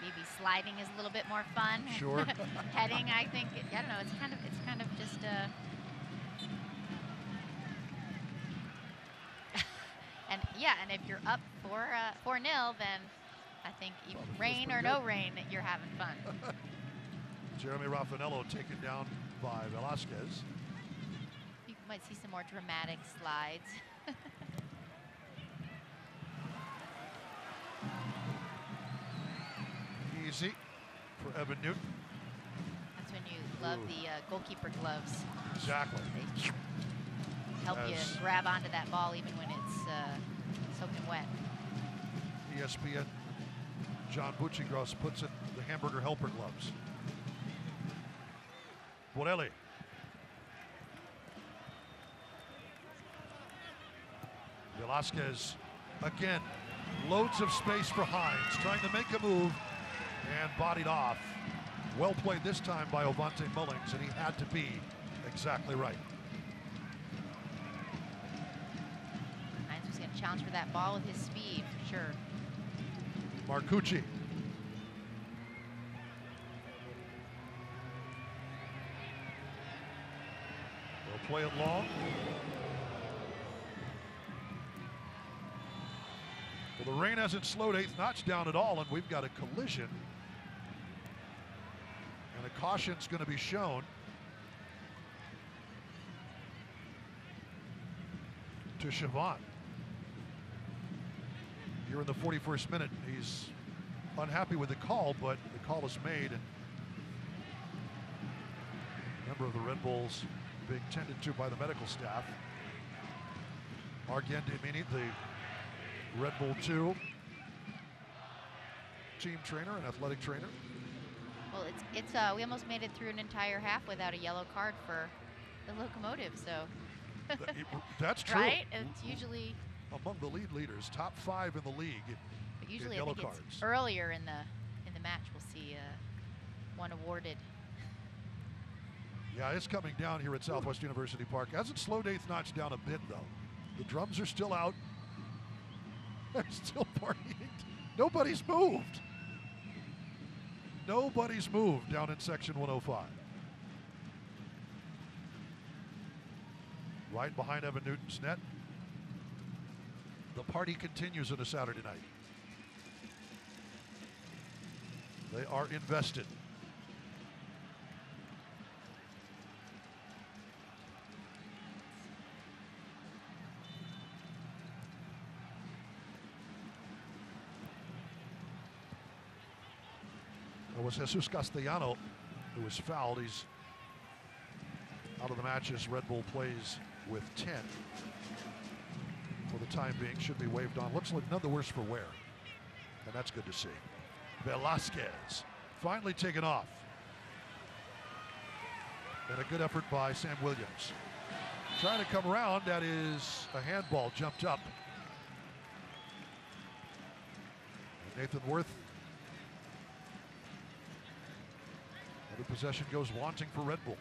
maybe sliding is a little bit more fun. Sure. Heading, I think, I don't know, it's kind of just and yeah, and if you're up 4-0, then I think even rain or no rain, you're having fun. Jeremy Raffanello taken down by Velasquez. You might see some more dramatic slides. Easy for Evan Newton. That's when you love the goalkeeper gloves. Exactly. They help you grab onto that ball even when it's soaking wet. ESPN John Buccigross puts it the hamburger helper gloves. Borelli. Velasquez again. Loads of space for Hines, trying to make a move and bodied off. Well played this time by Ovante Mullings, and he had to be exactly right. Hines was going to challenge for that ball with his speed, for sure. Marcucci. They'll play it long. Well, the rain hasn't slowed 8th notch down at all, and we've got a collision. And a caution's going to be shown to Chavon. Here in the 41st minute, he's unhappy with the call, but the call is made, and a member of the Red Bulls being tended to by the medical staff. Argen Demini, the Red Bull 2 team trainer and athletic trainer. Well, it's we almost made it through an entire half without a yellow card for the Locomotive, so. That's true. Right? It's usually among the leaders, top 5 in the league. But usually in I yellow think cards. it's earlier in the match we'll see one awarded. Yeah, it's coming down here at Southwest University Park. Hasn't slowed 8th notch down a bit, though. The drums are still out. They're still partying. Nobody's moved. Nobody's moved down in section 105. Right behind Evan Newton's net. The party continues on a Saturday night. They are invested. It was Jesus Castellano who was fouled. He's out of the match as Red Bull plays with 10. For the time being, should be waved on. Looks like none the worse for wear. And that's good to see. Velasquez finally taken off. And a good effort by Sam Williams. Trying to come around, that is a handball jumped up. And Nathan Worth. Another possession goes wanting for Red Bull.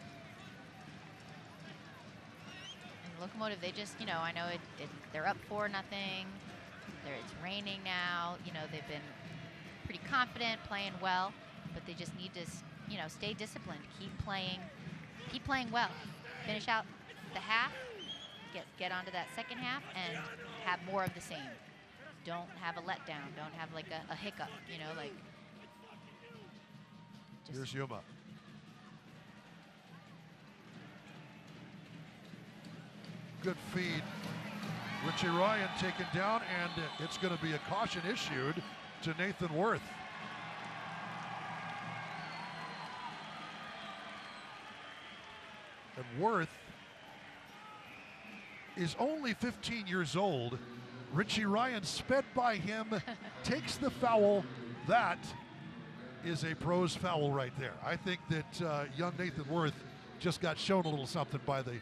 Locomotive, they just, you know, I know they're up 4-0. It's raining now. You know, they've been pretty confident, playing well, but they just need to, you know, stay disciplined, keep playing well, finish out the half, get onto that second half, and have more of the same. Don't have a letdown. Don't have like a hiccup. You know, like. Here's Yuma. Good feed. Richie Ryan taken down, and it's going to be a caution issued to Nathan Worth. And Worth is only 15 years old. Richie Ryan sped by him, takes the foul. That is a pro's foul right there. I think that young Nathan Worth just got shown a little something by the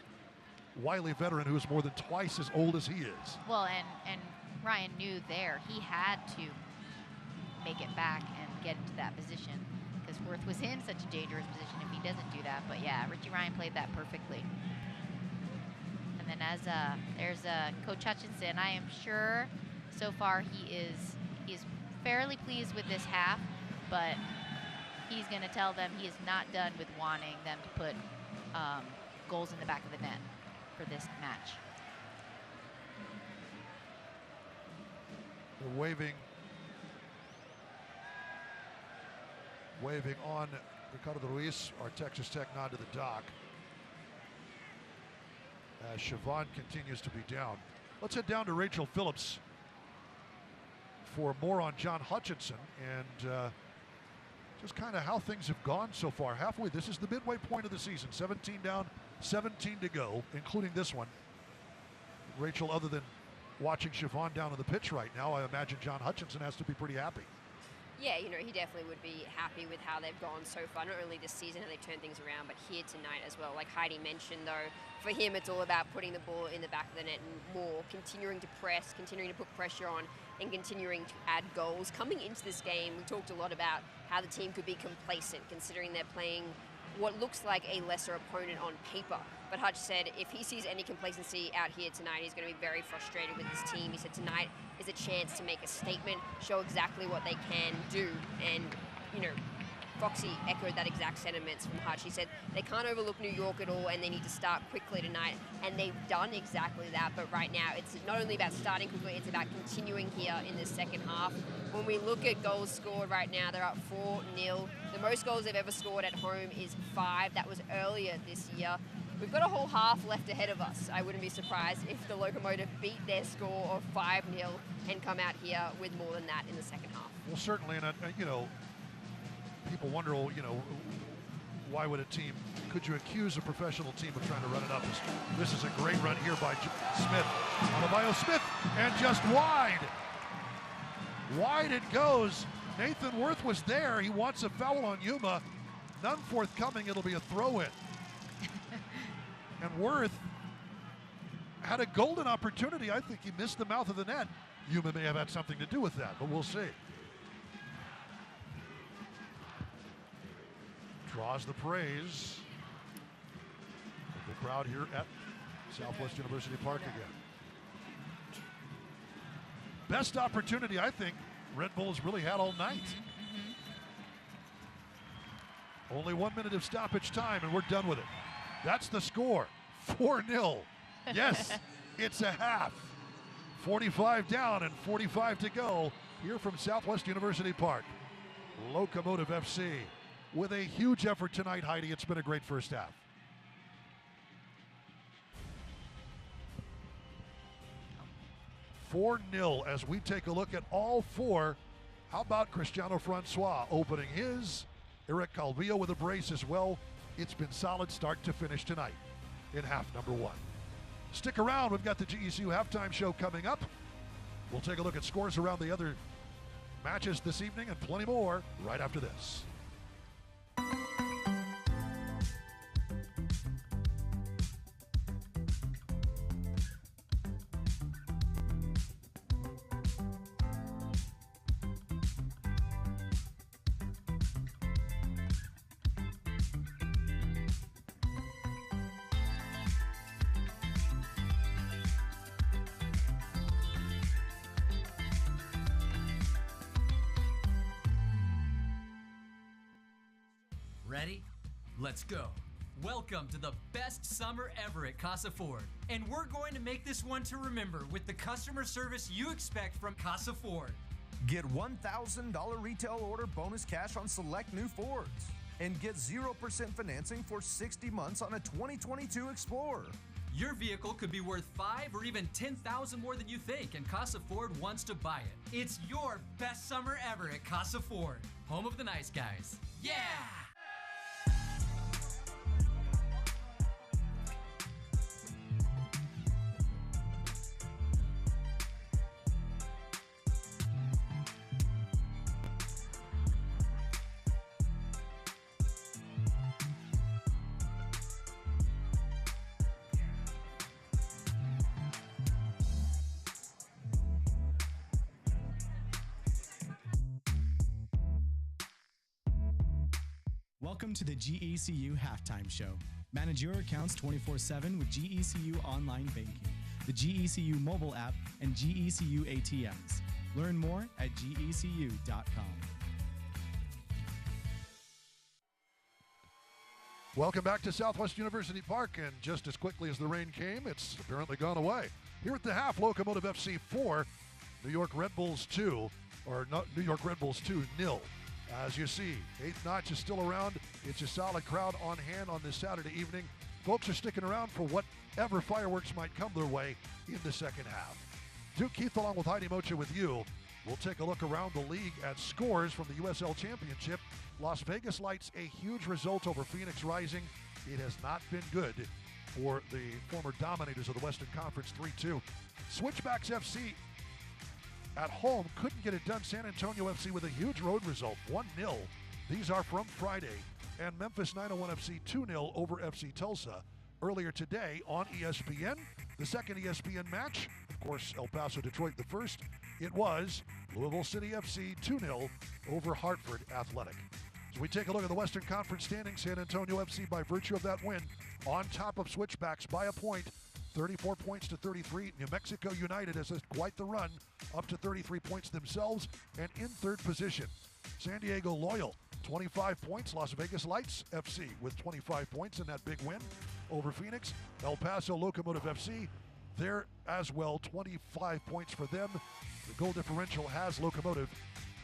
wily veteran who's more than twice as old as he is. Well, and Ryan knew there he had to make it back and get into that position because Worth was in such a dangerous position if he doesn't do that. But yeah, Richie Ryan played that perfectly. And then as there's Coach Hutchinson, I am sure so far he is fairly pleased with this half, but he's going to tell them he is not done with wanting them to put goals in the back of the net for this match. They're waving on Ricardo Ruiz, our Texas Tech nod to the dock. As Siobhan continues to be down. Let's head down to Rachel Phillips for more on John Hutchinson and just kind of how things have gone so far. Halfway, this is the midway point of the season. 17 down, 17 to go, including this one. Rachel, other than watching Siobhan down on the pitch right now, I imagine John Hutchinson has to be pretty happy. Yeah, you know, he definitely would be happy with how they've gone so far, not only this season, how they've turned things around, but here tonight as well. Like Heidi mentioned, though, for him it's all about putting the ball in the back of the net and more, continuing to press, continuing to put pressure on, and continuing to add goals. Coming into this game, we talked a lot about how the team could be complacent, considering they're playing what looks like a lesser opponent on paper. But Hutch said if he sees any complacency out here tonight, he's going to be very frustrated with his team. He said tonight is a chance to make a statement, show exactly what they can do. And, you know, Foxy echoed that exact sentiments from Hutch. He said they can't overlook New York at all and they need to start quickly tonight. And they've done exactly that. But right now, it's not only about starting quickly, it's about continuing here in the second half. When we look at goals scored right now, they're up 4-0. The most goals they've ever scored at home is 5. That was earlier this year. We've got a whole half left ahead of us. I wouldn't be surprised if the Locomotive beat their score of 5-0 and come out here with more than that in the second half. Well, certainly, and you know, people wonder, you know, why would a team, could you accuse a professional team of trying to run it up? This is a great run here by Smith. Amabayo Smith, and just wide. Wide it goes. Nathan Worth was there. He wants a foul on Yuma. None forthcoming. It'll be a throw-in. And Worth had a golden opportunity. I think he missed the mouth of the net. Yuma may have had something to do with that, but we'll see. Draws the praise. The crowd here at Southwest University Park again. Best opportunity, I think, Red Bulls really had all night. Only 1 minute of stoppage time, and we're done with it. That's the score, 4-0. Yes, it's a half. 45 down and 45 to go here from Southwest University Park. Locomotive FC with a huge effort tonight, Heidi. It's been a great first half. (4-0) as we take a look at all four. How about Cristiano Francois opening his? Eric Calvillo with a brace as well. It's been solid start to finish tonight in half number one. Stick around, we've got the GECU halftime show coming up. We'll take a look at scores around the other matches this evening and plenty more right after this. Ready? Let's go. Welcome to the best summer ever at Casa Ford. And we're going to make this one to remember with the customer service you expect from Casa Ford. Get $1,000 retail order bonus cash on select new Fords. And get 0% financing for 60 months on a 2022 Explorer. Your vehicle could be worth $5,000 or even $10,000 more than you think, and Casa Ford wants to buy it. It's your best summer ever at Casa Ford, home of the nice guys. Yeah! Welcome to the GECU Halftime Show. Manage your accounts 24/7 with GECU Online Banking, the GECU mobile app, and GECU ATMs. Learn more at gecu.com. Welcome back to Southwest University Park, and just as quickly as the rain came, it's apparently gone away. Here at the half, Locomotive FC 4, New York Red Bulls 2, or not, New York Red Bulls 2, 0. As you see, Eighth Notch is still around. It's a solid crowd on hand on this Saturday evening. Folks are sticking around for whatever fireworks might come their way in the second half. Duke Keith along with Heidi Mocha with you. We'll take a look around the league at scores from the USL Championship. Las Vegas Lights, a huge result over Phoenix Rising. It has not been good for the former dominators of the Western Conference, 3-2. Switchbacks FC at home couldn't get it done. San Antonio FC with a huge road result, 1-0. These are from Friday. And Memphis 901 FC 2-0 over FC Tulsa. Earlier today on ESPN, the second ESPN match, of course, El Paso Detroit the first, it was Louisville City FC 2-0 over Hartford Athletic. So we take a look at the Western Conference standings. San Antonio FC, by virtue of that win, on top of Switchbacks by a point, 34 points to 33. New Mexico United has quite the run, up to 33 points themselves, and in third position. San Diego Loyal, 25 points. Las Vegas Lights FC with 25 points in that big win over Phoenix. El Paso Locomotive FC, there as well, 25 points for them. The goal differential has Locomotive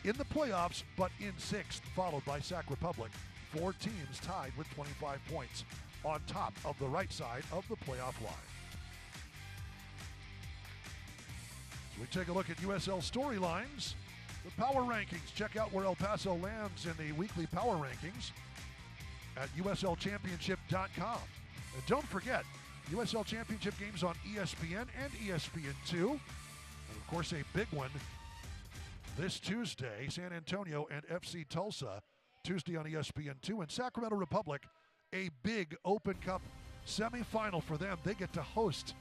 in the playoffs, but in sixth, followed by Sac Republic. 4 teams tied with 25 points on top of the right side of the playoff line. So we take a look at USL storylines. The power rankings. Check out where El Paso lands in the weekly power rankings at USLChampionship.com. And don't forget, USL Championship games on ESPN and ESPN2. And of course, a big one this Tuesday, San Antonio and FC Tulsa, Tuesday on ESPN2. And Sacramento Republic, a big Open Cup semifinal for them. They get to host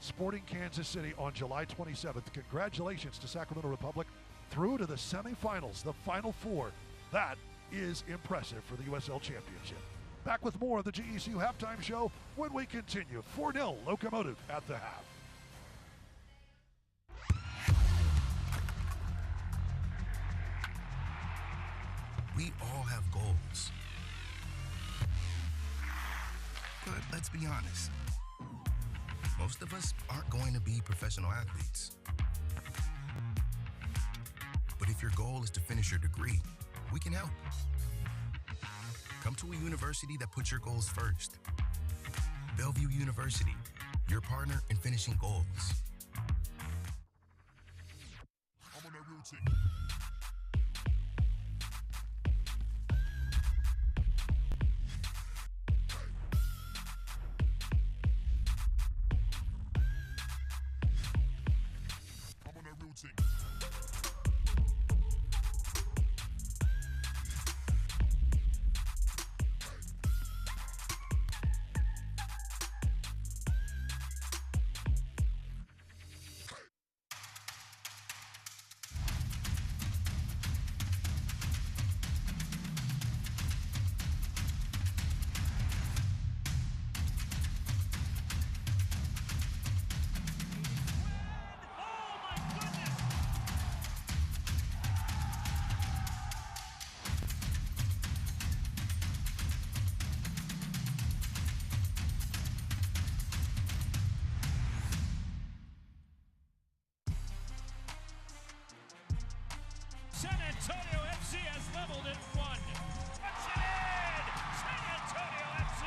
Sporting Kansas City on July 27th. Congratulations to Sacramento Republic, through to the semifinals, the Final Four. That is impressive for the USL Championship. Back with more of the GECU Halftime Show when we continue. 4-0 Locomotive at the half. We all have goals. But let's be honest. Most of us aren't going to be professional athletes. But if your goal is to finish your degree, we can help. Come to a university that puts your goals first. Bellevue University, your partner in finishing goals. I'm on that routine. San Antonio FC has leveled at 1. Puts it in! San Antonio FC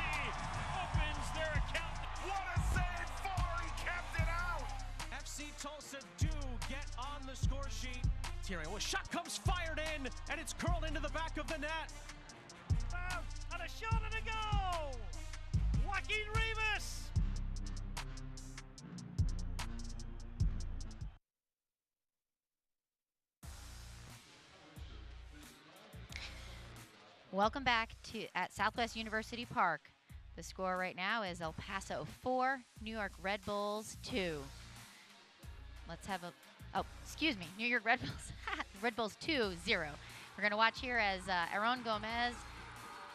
opens their account. What a save for! He kept it out! FC Tulsa do get on the score sheet. Thierry, well, shot comes fired in, and it's curled into the back of the net. And a shot and a goal! Joaquin Rivas! Welcome back to at Southwest University Park. The score right now is El Paso 4, New York Red Bulls 2. Let's have New York Red Bulls, Red Bulls 2-0. We're going to watch here as Aaron Gomez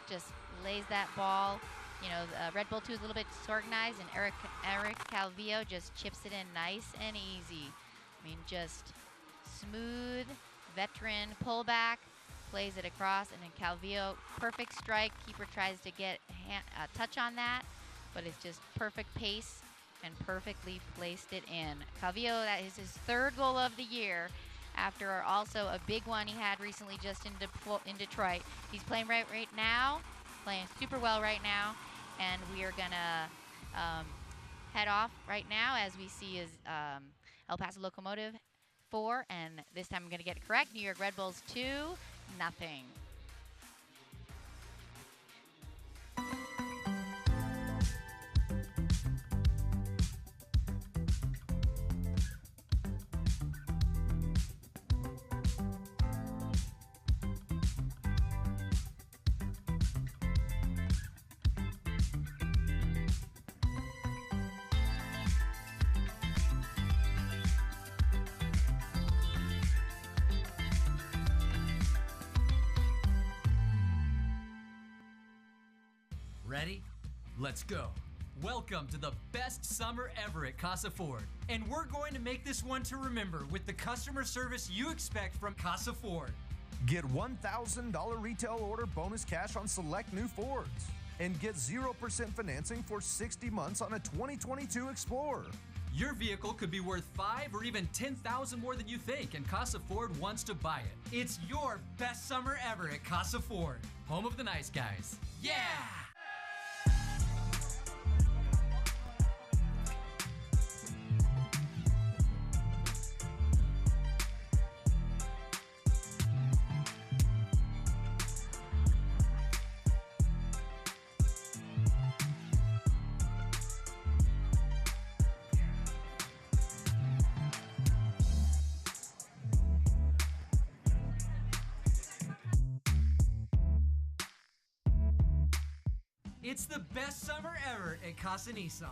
just lays that ball. You know, Red Bull 2 is a little bit disorganized, and Eric Calvillo just chips it in nice and easy. I mean, just smooth, veteran pullback, plays it across, and then Calvillo, perfect strike. Keeper tries to get a touch on that, but it's just perfect pace and perfectly placed it in. Calvillo, that is his third goal of the year, after also a big one he had recently just in Detroit. He's playing right now, playing super well right now, and we are gonna head off right now as we see is El Paso Locomotive 4, and this time I'm gonna get it correct. New York Red Bulls 2-0. Ready? Let's go. Welcome to the best summer ever at Casa Ford. And we're going to make this one to remember with the customer service you expect from Casa Ford. Get $1,000 retail order bonus cash on select new Fords. And get 0% financing for 60 months on a 2022 Explorer. Your vehicle could be worth $5,000 or even $10,000 more than you think, and Casa Ford wants to buy it. It's your best summer ever at Casa Ford, home of the nice guys. Yeah! It's the best summer ever at Casa Nissan.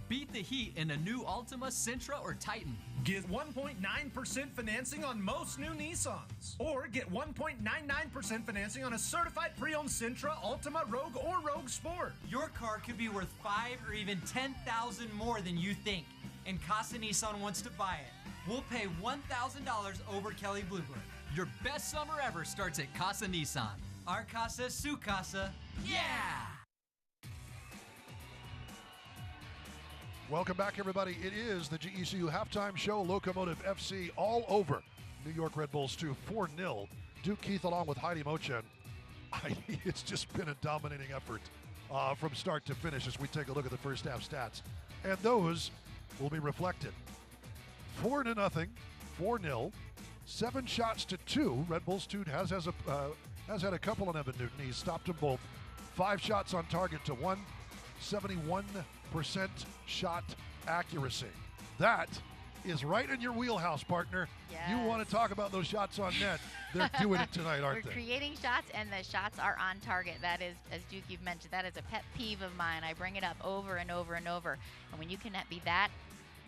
Beat the heat in a new Altima, Sentra, or Titan. Get 1.9% financing on most new Nissans. Or get 1.99% financing on a certified pre-owned Sentra, Altima, Rogue, or Rogue Sport. Your car could be worth $5,000 or even $10,000 more than you think, and Casa Nissan wants to buy it. We'll pay $1,000 over Kelly Blue Book. Your best summer ever starts at Casa Nissan. Our casa, su casa. Yeah! Welcome back, everybody. It is the GECU halftime show. Locomotive FC all over New York Red Bulls 2, 4-0. Duke Keith along with Heidi Mochen. It's just been a dominating effort from start to finish as we take a look at the first half stats. And those will be reflected. 4-0, 4-0, 7 shots to 2. Red Bulls 2 has had a couple on Evan Newton. He's stopped them both. 5 shots on target to 1. 71% shot accuracy. That is right in your wheelhouse, partner. Yes. You want to talk about those shots on net. They're doing it tonight, aren't they? We're creating shots, and the shots are on target. That is, as Duke, you've mentioned, that is a pet peeve of mine. I bring it up over and over and over. And when you can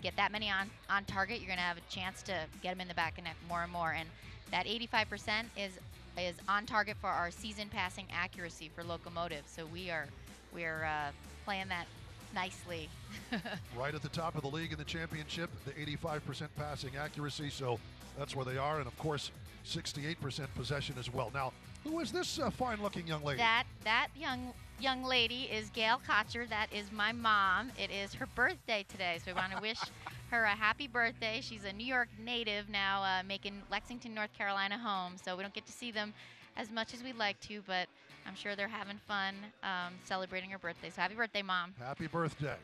get that many on target, you're going to have a chance to get them in the back of net more and more. And that 85% is on target for our season passing accuracy for Locomotive. So we are playing that nicely. Right at the top of the league in the championship, the 85% passing accuracy, so that's where they are, and of course 68% possession as well. Now, who is this fine-looking young lady? That young lady is Gail Kocher. That is my mom. It is her birthday today, so we want to wish her a happy birthday. She's a New York native now, making Lexington, North Carolina home, so we don't get to see them as much as we'd like to, but I'm sure they're having fun celebrating her birthday. So happy birthday, Mom. Happy birthday.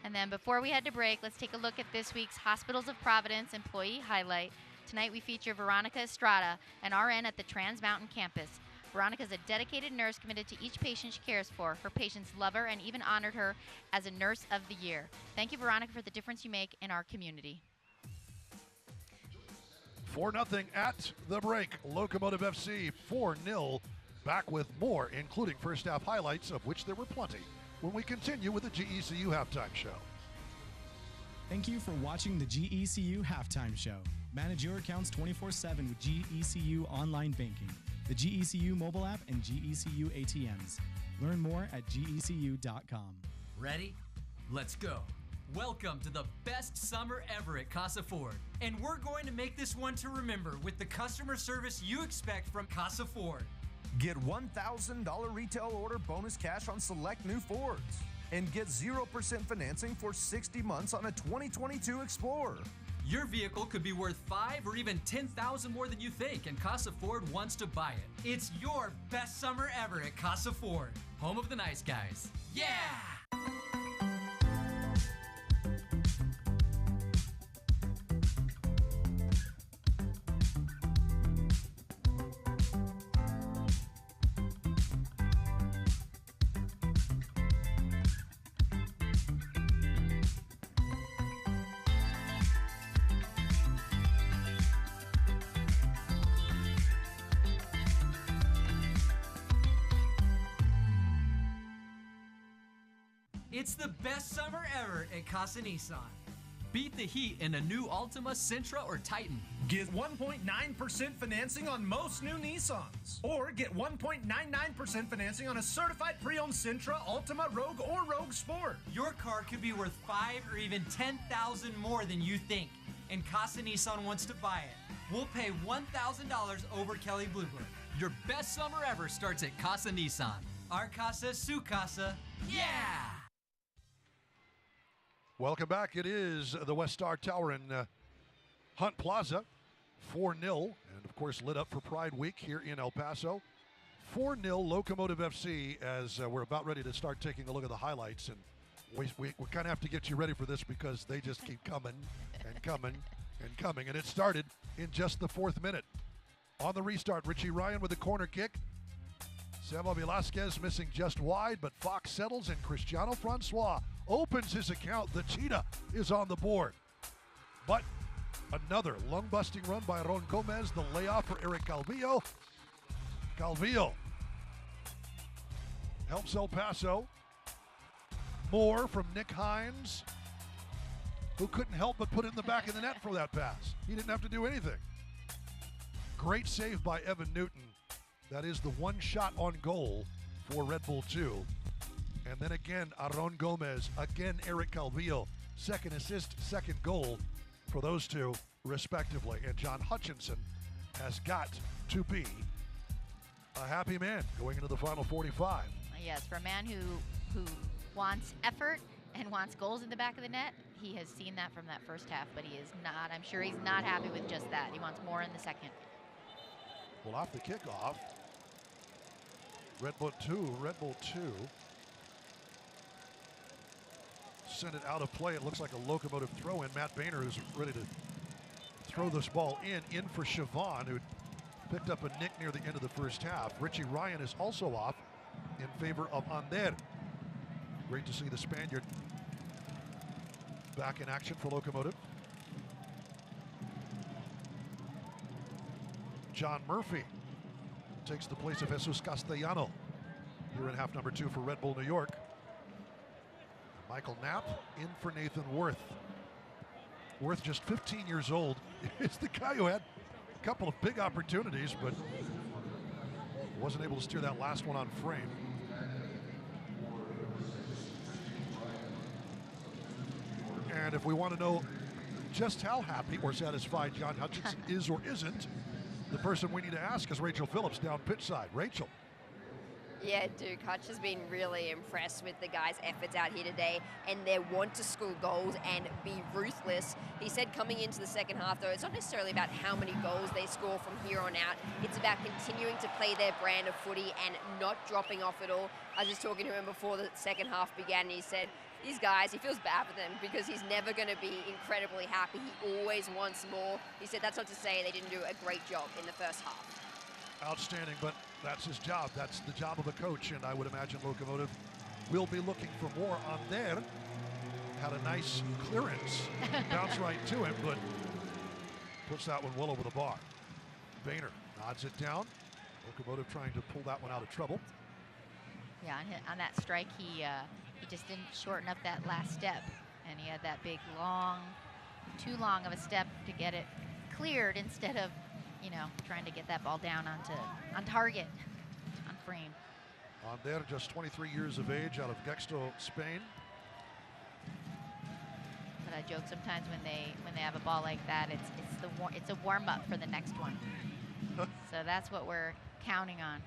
And then before we head to break, let's take a look at this week's Hospitals of Providence employee highlight. Tonight we feature Veronica Estrada, an RN at the Trans Mountain campus. Veronica is a dedicated nurse committed to each patient she cares for. Her patients love her and even honored her as a Nurse of the Year. Thank you, Veronica, for the difference you make in our community. 4-0 at the break. Locomotive FC 4-0. Back with more, including first half highlights, of which there were plenty, when we continue with the GECU halftime show. Thank you for watching the GECU halftime show. Manage your accounts 24/7 with GECU online banking, the GECU mobile app, and GECU ATMs. Learn more at gecu.com. Ready? Let's go. Welcome to the best summer ever at Casa Ford. And we're going to make this one to remember with the customer service you expect from Casa Ford. Get $1,000 retail order bonus cash on select new Fords. And get 0% financing for 60 months on a 2022 Explorer. Your vehicle could be worth $5,000 or even $10,000 more than you think, and Casa Ford wants to buy it. It's your best summer ever at Casa Ford, home of the nice guys. Yeah! It's the best summer ever at Casa Nissan. Beat the heat in a new Altima, Sentra, or Titan. Get 1.9% financing on most new Nissans. Or get 1.99% financing on a certified pre-owned Sentra, Altima, Rogue, or Rogue Sport. Your car could be worth $5,000 or even $10,000 more than you think, and Casa Nissan wants to buy it. We'll pay $1,000 over Kelly Blue Book. Your best summer ever starts at Casa Nissan. Our casa, su casa. Yeah! Welcome back. It is the West Star Tower in Hunt Plaza, 4-0, and of course lit up for Pride Week here in El Paso. 4-0 Locomotive FC as we're about ready to start taking a look at the highlights, and we kind of have to get you ready for this because they just keep coming and coming and coming, and it started in just the 4th minute. On the restart, Richie Ryan with a corner kick. Samuel Velasquez missing just wide, but Fox settles, and Cristiano Francois opens his account. The Cheetah is on the board. But another lung-busting run by Ron Gomez. The layoff for Eric Calvillo. Calvillo helps El Paso. More from Nick Hines, who couldn't help but put it in the back of the net for that pass. He didn't have to do anything. Great save by Evan Newton. That is the one shot on goal for Red Bull 2. And then again, Aaron Gomez, again Eric Calvillo, second assist, second goal for those two, respectively. And John Hutchinson has got to be a happy man going into the final 45. Yes, for a man who wants effort and wants goals in the back of the net, he has seen that from that first half, but he is not, I'm sure he's not happy with just that. He wants more in the second. Well, off the kickoff, Red Bull 2. Send it out of play. It looks like a Locomotive throw-in. Matt Boehner is ready to throw this ball in for Siobhan, who picked up a nick near the end of the first half. Richie Ryan is also off in favor of Ander. Great to see the Spaniard back in action for Locomotive. John Murphy takes the place of Jesus Castellano here in half number 2 for Red Bull New York. Michael Knapp in for Nathan Worth. Worth, just 15 years old, is the guy who had a couple of big opportunities, but wasn't able to steer that last one on frame. And if we want to know just how happy or satisfied John Hutchinson is or isn't, the person we need to ask is Rachel Phillips down pitch side. Rachel. Yeah, Duke, Hutch has been really impressed with the guys' efforts out here today and their want to score goals and be ruthless. He said coming into the second half, though, it's not necessarily about how many goals they score from here on out. It's about continuing to play their brand of footy and not dropping off at all. I was just talking to him before the second half began, and he said, these guys, he feels bad for them because he's never going to be incredibly happy. He always wants more. He said that's not to say they didn't do a great job in the first half. Outstanding, but that's his job. That's the job of a coach, and I would imagine Locomotive will be looking for more on there. Had a nice clearance, bounce right to him, but puts that one well over the bar. Boehner nods it down. Locomotive trying to pull that one out of trouble. Yeah, on that strike, he just didn't shorten up that last step, and he had that big too long of a step to get it cleared instead of, trying to get that ball down on target, on frame. Ander, just 23 years of age, out of Gexto, Spain. But I joke sometimes when they have a ball like that, it's a warm up for the next one. So that's what we're counting on.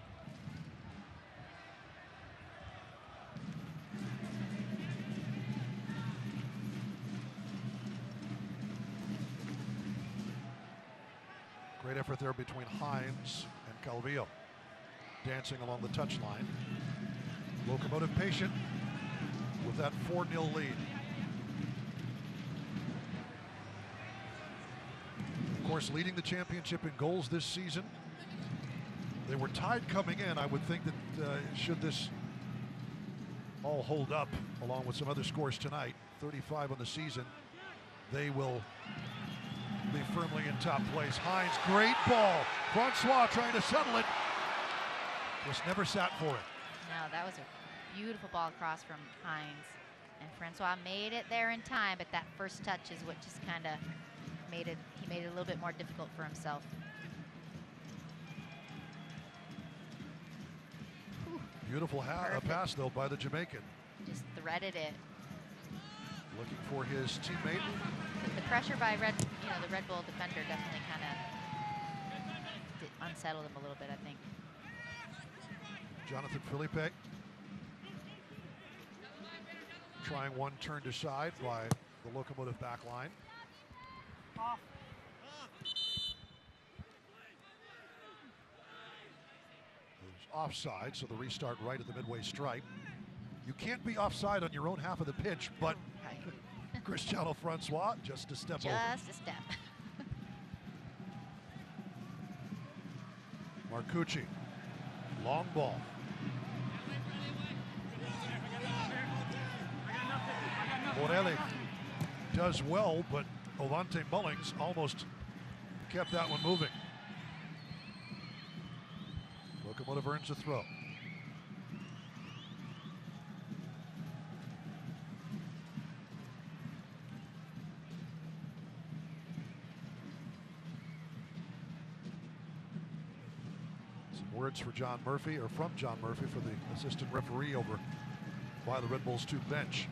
Great effort there between Hines and Calvillo, dancing along the touchline. Locomotive patient with that 4-0 lead. Of course, leading the championship in goals this season. They were tied coming in. I would think that should this all hold up, along with some other scores tonight, 35 on the season, they will be firmly in top place. Hines, great ball. Francois trying to settle it. Just never sat for it. No, that was a beautiful ball across from Hines. And Francois made it there in time, but that first touch is what just kind of made it a little bit more difficult for himself. Whew. Beautiful pass, though, by the Jamaican. Just threaded it. Looking for his teammate. The pressure by the Red Bull defender definitely kind of unsettled him a little bit, I think. Jonathan Philippe trying one turned aside by the Locomotive back line. It was offside, so the restart right at the midway stripe. You can't be offside on your own half of the pitch, but Cristiano Francois just a step over. Just a step. Marcucci, long ball. Borelli does well, but Ovante Mullings almost kept that one moving. Locomotive earns a throw. Some words for John Murphy, or from John Murphy, for the assistant referee over by the Red Bulls 2 bench.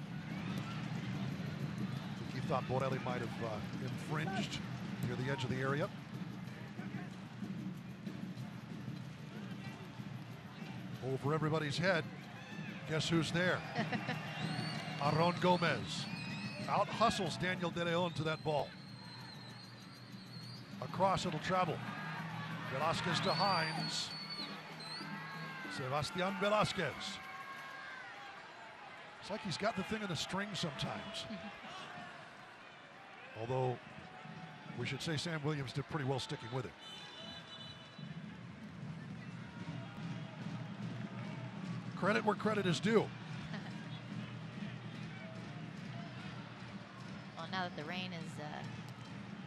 He thought Borelli might have infringed near the edge of the area. Over everybody's head, guess who's there? Aaron Gomez out hustles Daniel De Leon to that ball. Across it'll travel. Velasquez to Hines. Sebastian Velasquez. It's like he's got the thing in a string sometimes. Although, we should say Sam Williams did pretty well sticking with it. Credit where credit is due. Well, now that the rain is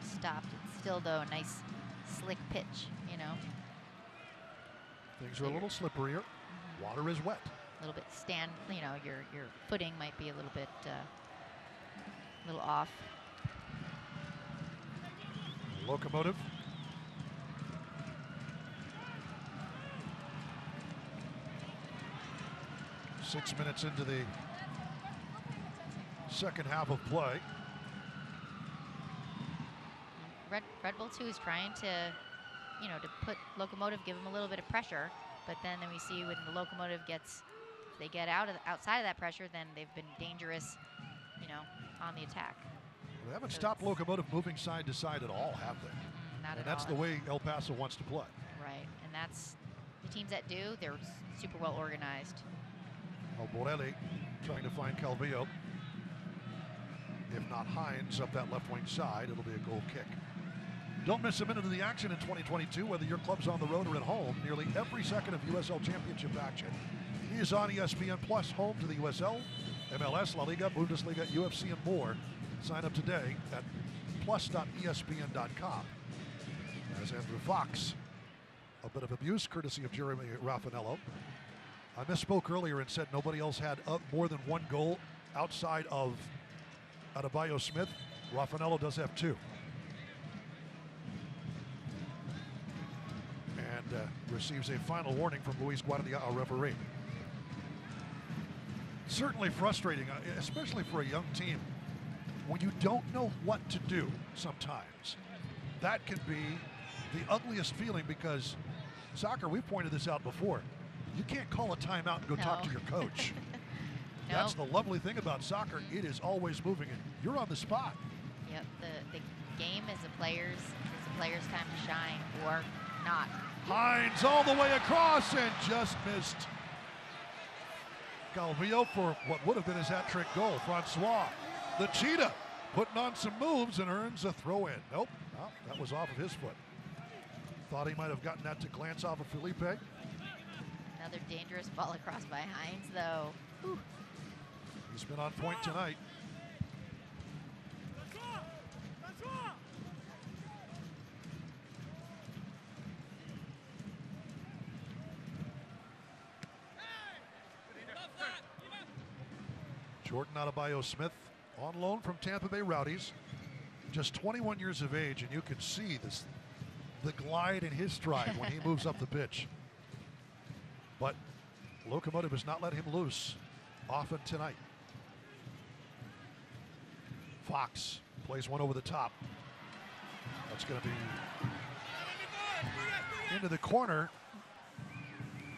stopped, it's still, though, a nice slick pitch, you know. Things are a little slipperier. Water is wet. A little bit your footing might be a little bit off. Locomotive. Six minutes into the second half of play. Red Bull 2 is trying to, to put Locomotive, give them a little bit of pressure, but then we see when the Locomotive they get outside of that pressure, then they've been dangerous, on the attack. They haven't stopped Locomotive moving side to side at all, have they? Not at all. And that's the way El Paso wants to play. Right, and that's the teams that do. They're super well organized. Borelli trying to find Calvillo. If not Hines up that left wing side, it'll be a goal kick. Don't miss a minute of the action in 2022, whether your club's on the road or at home. Nearly every second of USL Championship action is on ESPN Plus, home to the USL, MLS, La Liga, Bundesliga, UFC, and more. Sign up today at plus.espn.com. As Andrew Fox, a bit of abuse courtesy of Jeremy Raffanello. I misspoke earlier and said nobody else had more than one goal outside of Adebayo Smith. Raffanello does have two. And receives a final warning from Luis Guardia, our referee. certainly frustrating, especially for a young team. When you don't know what to do sometimes, that can be the ugliest feeling, because soccer, we've pointed this out before, you can't call a timeout and go talk to your coach. That's the lovely thing about soccer. It is always moving, and you're on the spot. Yep, the game is a player's time to shine, or not. Hines all the way across and just missed. Calvillo for what would have been his hat-trick goal. Francois, the cheetah, putting on some moves and earns a throw-in. Nope, oh, that was off of his foot. Thought he might have gotten that to glance off of Felipe. Another dangerous ball across by Hines, though. Whew. He's been on point tonight. Jordan Adebayo-Smith on loan from Tampa Bay Rowdies. Just 21 years of age, and you can see the glide in his stride when he moves up the pitch. But Locomotive has not let him loose often tonight. Fox plays one over the top. That's going to be into the corner.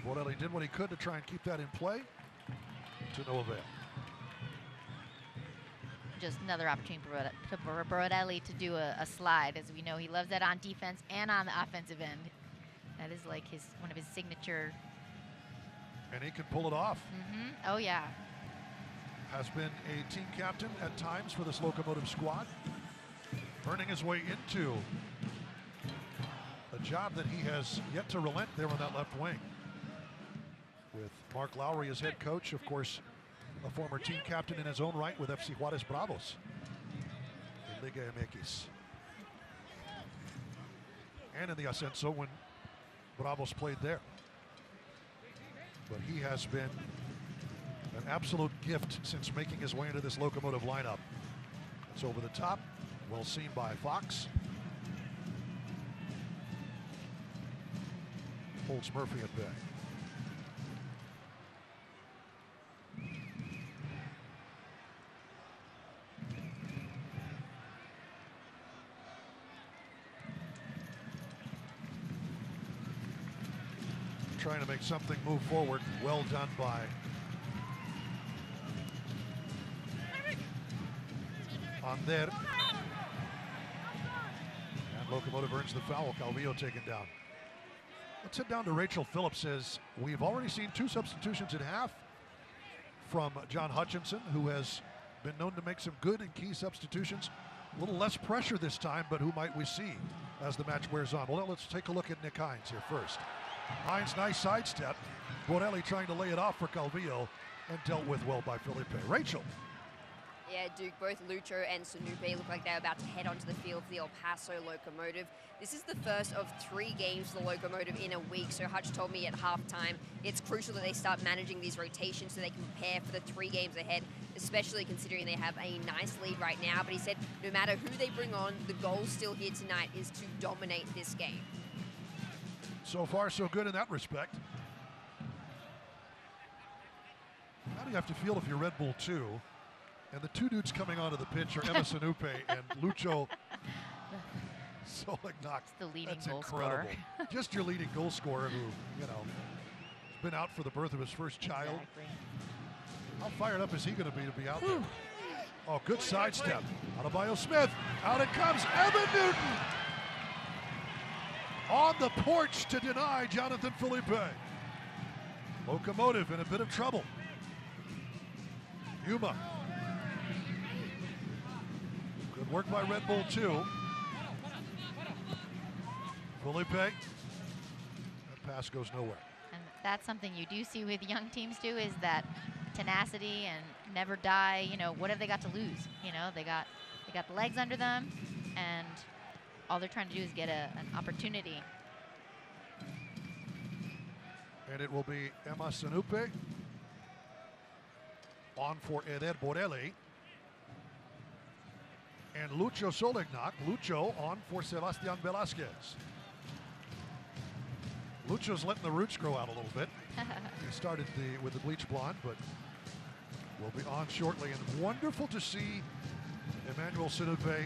Borelli did what he could to try and keep that in play. To no avail. Just another opportunity for Borelli to do a slide. As we know, he loves that on defense and on the offensive end. That is like one of his signature. And he can pull it off. Oh, yeah. Has been a team captain at times for this Locomotive squad. Earning his way into a job that he has yet to relent there on that left wing. With Mark Lowry as head coach, of course, a former team captain in his own right with FC Juarez Bravos in Liga MX. And in the Ascenso when Bravos played there. But he has been an absolute gift since making his way into this Locomotive lineup. It's over the top, well seen by Fox. Holds Murphy at bay. Trying to make something move forward. Well done by Ander. And Locomotive earns the foul. Calvillo taken down. Let's head down to Rachel Phillips. Says we've already seen 2 substitutions at half from John Hutchinson, who has been known to make some good and key substitutions. A little less pressure this time, but who might we see as the match wears on? Well, let's take a look at Nick Hines here first. Hines, nice sidestep. Borelli trying to lay it off for Calvillo and dealt with well by Felipe. Rachel. Yeah, Duke, both Lucho and Sanupe look like they're about to head onto the field for the El Paso Locomotive. This is the first of 3 games for the Locomotive in a week, so Hutch told me at halftime it's crucial that they start managing these rotations so they can prepare for the 3 games ahead, especially considering they have a nice lead right now. But he said no matter who they bring on, the goal still here tonight is to dominate this game. So far, so good in that respect. How do you have to feel if you're Red Bull 2? And the 2 dudes coming onto the pitch are Emma Sanupe and Lucho Solignac. The leading That's goal incredible. scorer. Just your leading goal scorer who, has been out for the birth of his first child. Exactly. How fired up is he going to be out there? Oh, good sidestep. Adebayo-Smith. Out it comes. Evan Newton. On the porch to deny Jonathan Felipe. Locomotive in a bit of trouble. Yuma. Good work by Red Bull 2. Felipe. That pass goes nowhere. And that's something you do see with young teams too, is that tenacity and never die. What have they got to lose? They got the legs under them, and all they're trying to do is get an opportunity. And it will be Emma Sanupe on for Eder Borelli. And Lucho Solignac. Lucho on for Sebastian Velasquez. Lucho's letting the roots grow out a little bit. He started with the bleach blonde, but will be on shortly. And wonderful to see Emmanuel Sinupe,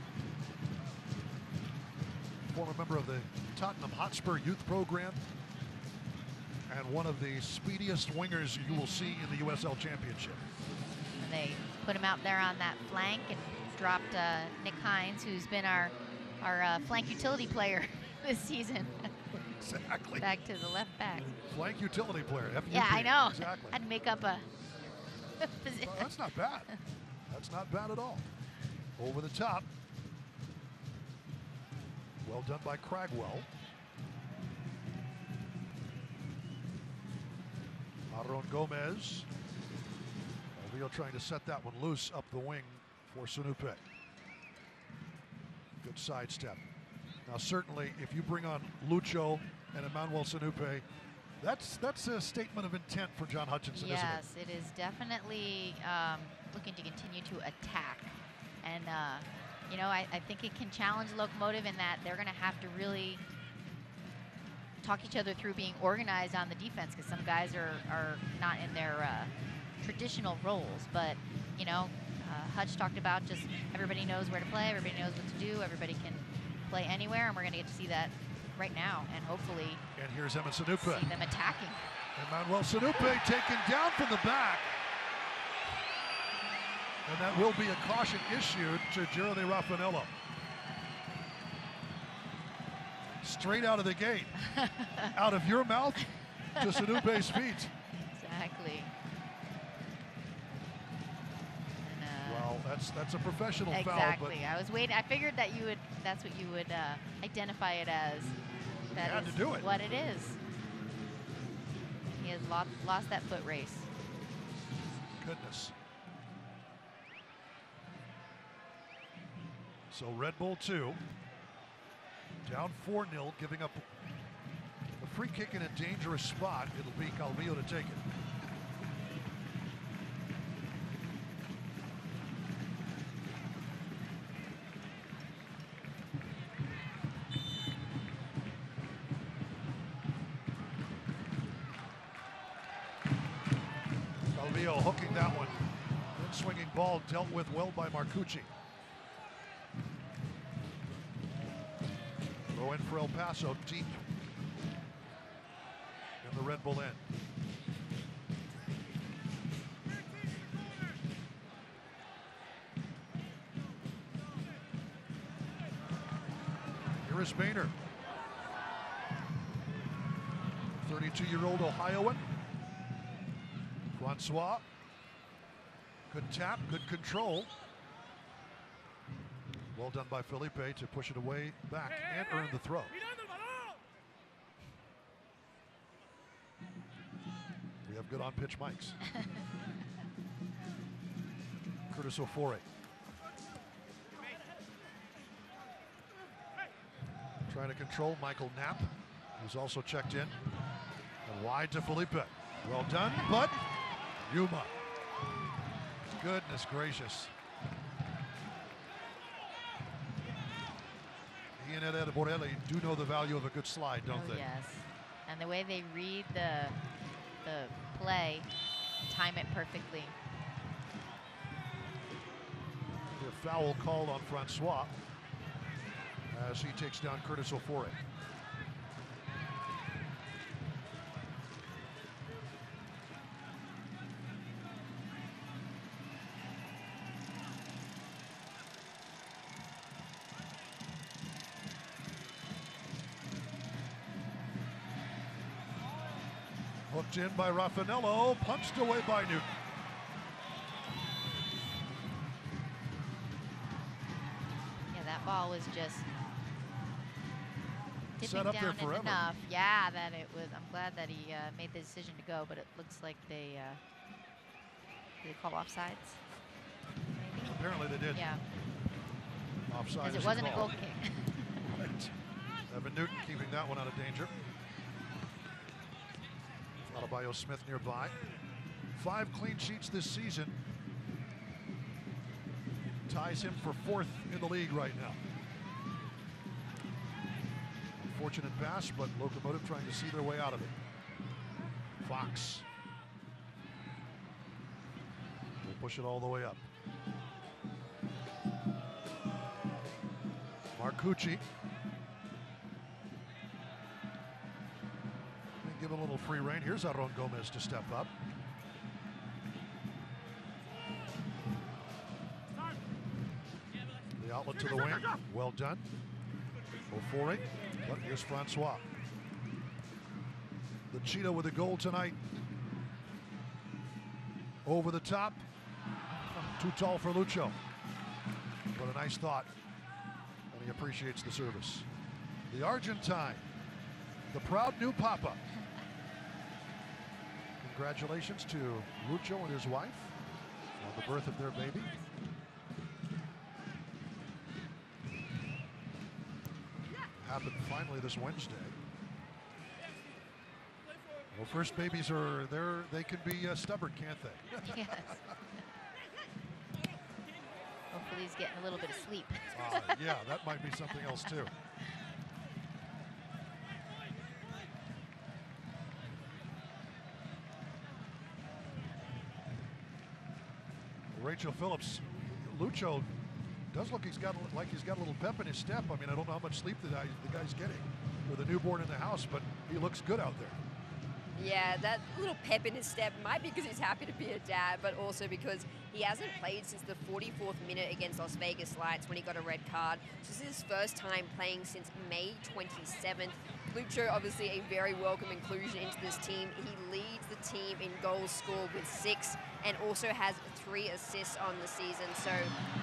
former member of the Tottenham Hotspur youth program, and one of the speediest wingers you will see in the USL Championship. And they put him out there on that flank and dropped Nick Hines, who's been our flank utility player this season. Exactly. Back to the left back. Flank utility player. FUP. Yeah, I know. Exactly. I'd make up a position. Well, that's not bad. That's not bad at all. Over the top. Well done by Cragwell. Aaron Gomez. Leo trying to set that one loose up the wing for Sinupe. Good sidestep. Now certainly if you bring on Lucho and Emmanuel Sinupe, that's a statement of intent for John Hutchinson, isn't it? Yes, it is definitely looking to continue to attack. And, you know, I think it can challenge Locomotive in that they're going to have to really talk each other through being organized on the defense, because some guys are not in their traditional roles. But, you know, Hutch talked about just everybody knows where to play, everybody knows what to do, everybody can play anywhere, and we're going to get to see that right now, and hopefully and here's Emma Sinupe. See them attacking. Emmanuel Sinupe taken down from the back. And that will be a caution issued to Jeremy Raffanello. Straight out of the gate. Out of your mouth to Sinupe's feet. Exactly. And, well, that's a professional foul. Exactly. I was waiting. I figured that you would. That's what you would identify it as. That had is to do it. What it is. He has lost that foot race. Goodness. So Red Bull 2, down 4-0, giving up a free kick in a dangerous spot. It'll be Calvillo to take it. Calvillo hooking that one. Good swinging ball dealt with well by Marcucci. Throw in for El Paso, deep in the Red Bull end. Here is Boehner. 32-year-old Ohioan. Francois. Good tap, good control. Well done by Felipe to push it away back and earn the throw. We have good on-pitch mics. Curtis Ofore. Trying to control Michael Knapp, who's also checked in. And wide to Felipe. Well done, but Yuma. Goodness gracious. He and Ed Borelli do know the value of a good slide, don't they? Yes, and the way they read the play, time it perfectly. The foul called on Francois as he takes down Curtis Ofore. Hooked in by Raffanello, punched away by Newton. Yeah, that ball was just Set dipping up there down forever. enough. Yeah, that it was. I'm glad that he made the decision to go, but it looks like they call offsides. Maybe. Apparently they did. Yeah. Offside. Because is it wasn't a call. goal kick. Right. Evan Newton keeping that one out of danger. Adebayo Smith nearby. 5 clean sheets this season. Ties him for 4th in the league right now. Unfortunate pass, but Locomotive trying to see their way out of it. Fox. push it all the way up. Marcucci. Give a little free rein. Here's Aaron Gomez to step up. The outlet to the wing. Well done. Ofori. But here's Francois. The Cheetah with a goal tonight. Over the top. Too tall for Lucho. But a nice thought. And he appreciates the service. The Argentine. The proud new papa. Congratulations to Lucho and his wife on the birth of their baby. Happened finally this Wednesday. Well, first babies are there. They can be stubborn, can't they? Yes. Hopefully he's getting a little bit of sleep. Yeah, that might be something else too. Rachel Phillips, Lucho does look he's got a little pep in his step. I mean, I don't know how much sleep the guy's getting with a newborn in the house, but he looks good out there. Yeah, that little pep in his step might be because he's happy to be a dad, but also because he hasn't played since the 44th minute against Las Vegas Lights when he got a red card. This is his first time playing since May 27th. Lucho, obviously a very welcome inclusion into this team. He leads the team in goals scored with 6 and also has 3 assists on the season. So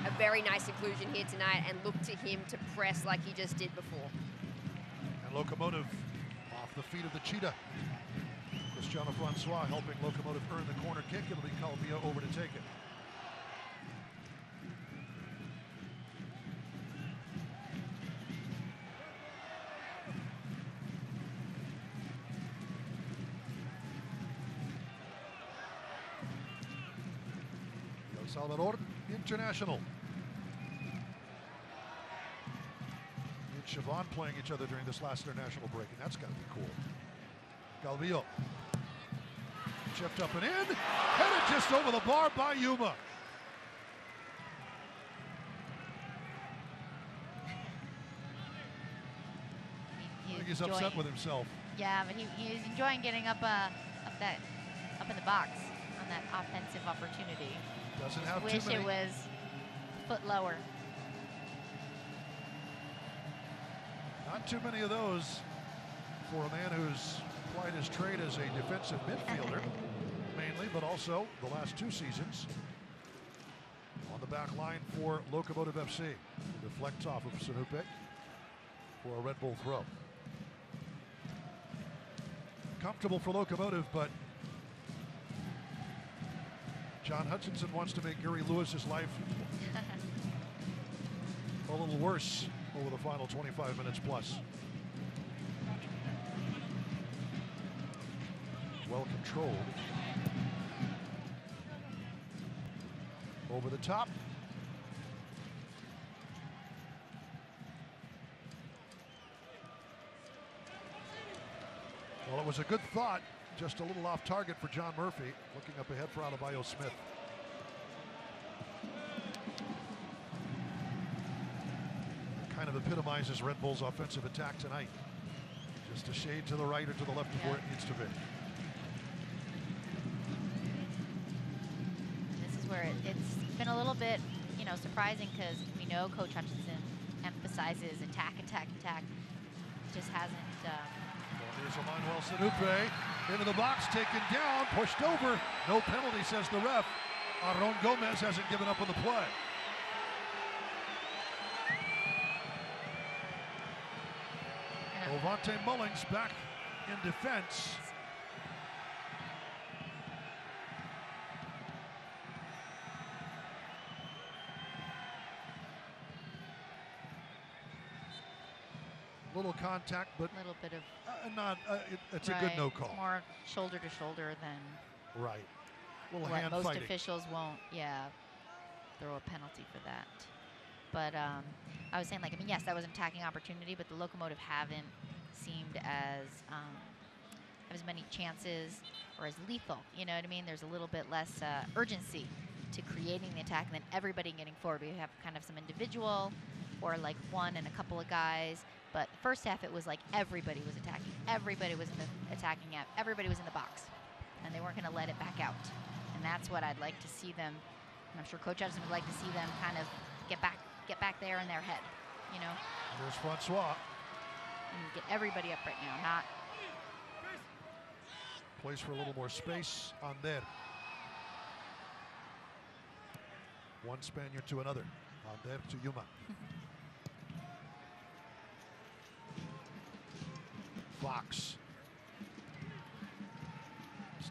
a very nice inclusion here tonight, and look to him to press like he just did before. And Locomotive off the feet of the Cheetah. Cristiano Francois helping Locomotive earn the corner kick. It'll be Calvillo over to take it. El Salvador International. And Siobhan playing each other during this last international break, and that's got to be cool. Calvillo. Chipped up and in. Headed just over the bar by Yuma. He's upset with himself. Yeah, but he's enjoying getting up in the box on that offensive opportunity. Doesn't have wish too many. It was a foot lower. Not too many of those for a man who's plied his trade as a defensive midfielder, mainly, but also the last 2 seasons on the back line for Locomotive FC. Deflects off of Sanupe for a Red Bull throw. Comfortable for Locomotive, but John Hutchinson wants to make Gary Lewis's life a little worse over the final 25 minutes plus. Well controlled. Over the top. Well, it was a good thought, just a little off target for John Murphy. Looking up ahead for Adebayo Smith. Kind of epitomizes Red Bull's offensive attack tonight. Just a shade to the right or to the left of where it needs to be. This is where it's been a little bit, surprising, because we know Coach Hutchinson emphasizes attack. Just hasn't. Here's Emmanuel Sanupe into the box, taken down, pushed over. No penalty, says the ref. Aaron Gomez hasn't given up on the play. Ovante Mullings back in defense. Little contact, but a little bit of it's a good no call. It's more shoulder to shoulder than right. Little what hand most fighting. officials won't. Throw a penalty for that. But I was saying, yes, that was an attacking opportunity, but the Locomotive haven't seemed as have as many chances or as lethal. You know what I mean? There's a little bit less urgency to creating the attack and then everybody getting forward. We have kind of some individual or like one and a couple of guys. But the first half, it was like everybody was attacking. Everybody was in the attacking app. Everybody was in the box. And they weren't going to let it back out. And that's what I'd like to see them. And I'm sure Coach Hudson would like to see them kind of get back there in their head, you know. Here's Francois. And get everybody up right now, not. Plays for a little more space on there. One Spaniard to another. On there to Yuma. Fox.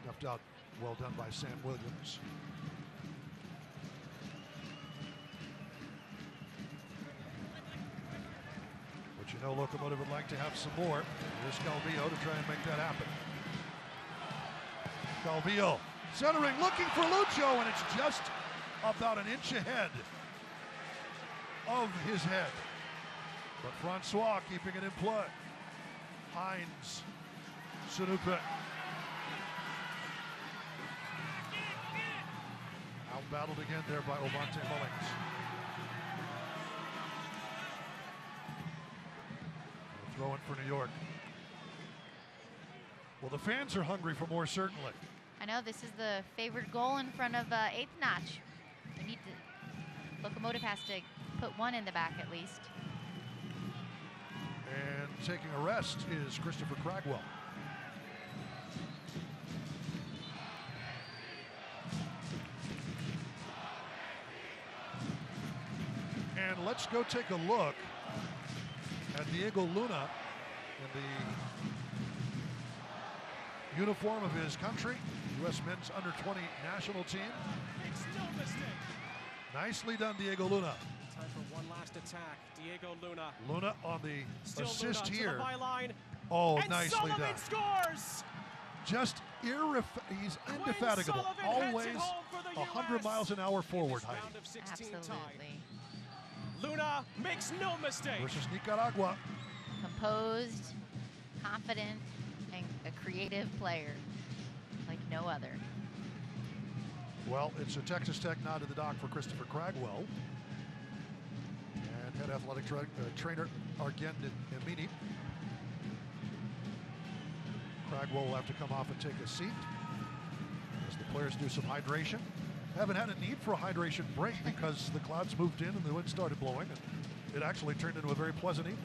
Snuffed out. Well done by Sam Williams. But you know Locomotive would like to have some more. Here's Calvillo to try and make that happen. Calvillo centering, looking for Lucho, and it's just about an inch ahead of his head. But Francois keeping it in play. Hines, Sanupe. Out-battled again there by Ovante Mullings. Throw in for New York. Well, the fans are hungry for more, certainly. I know this is the favored goal in front of eighth notch. We need to. Locomotive has to put one in the back at least. And taking a rest is Christopher Cragwell. And let's go take a look at Diego Luna in the uniform of his country, U.S. men's under-20 national team. It's still a mistake. Nicely done, Diego Luna. Time for one last attack. Diego Luna. Luna on the Still assist Luna here. To the byline. Oh, and nicely Sullivan done. Scores. Just he's indefatigable. Always 100 miles an hour forward, Heidi. Absolutely. Luna makes no mistake. Versus Nicaragua. Composed, confident, and a creative player like no other. Well, it's a Texas Tech nod to the dock for Christopher Cragwell. And head athletic trainer Argend Emini. Cragwell will have to come off and take a seat as the players do some hydration. Haven't had a need for a hydration break because the clouds moved in and the wind started blowing, and it actually turned into a very pleasant evening,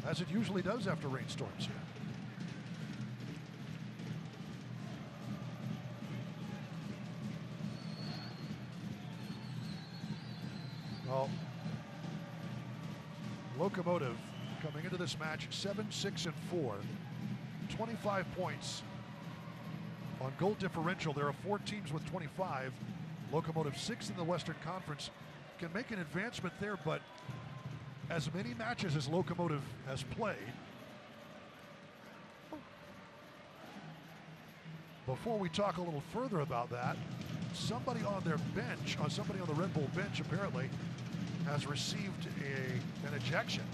as it usually does after rainstorms here. Well, Locomotive coming into this match 7-6-4, 25 points on goal differential. There are 4 teams with 25. Locomotive 6th in the Western Conference can make an advancement there, but as many matches as Locomotive has played, before we talk a little further about that, somebody on their bench, somebody on the Red Bull bench apparently has received an ejection.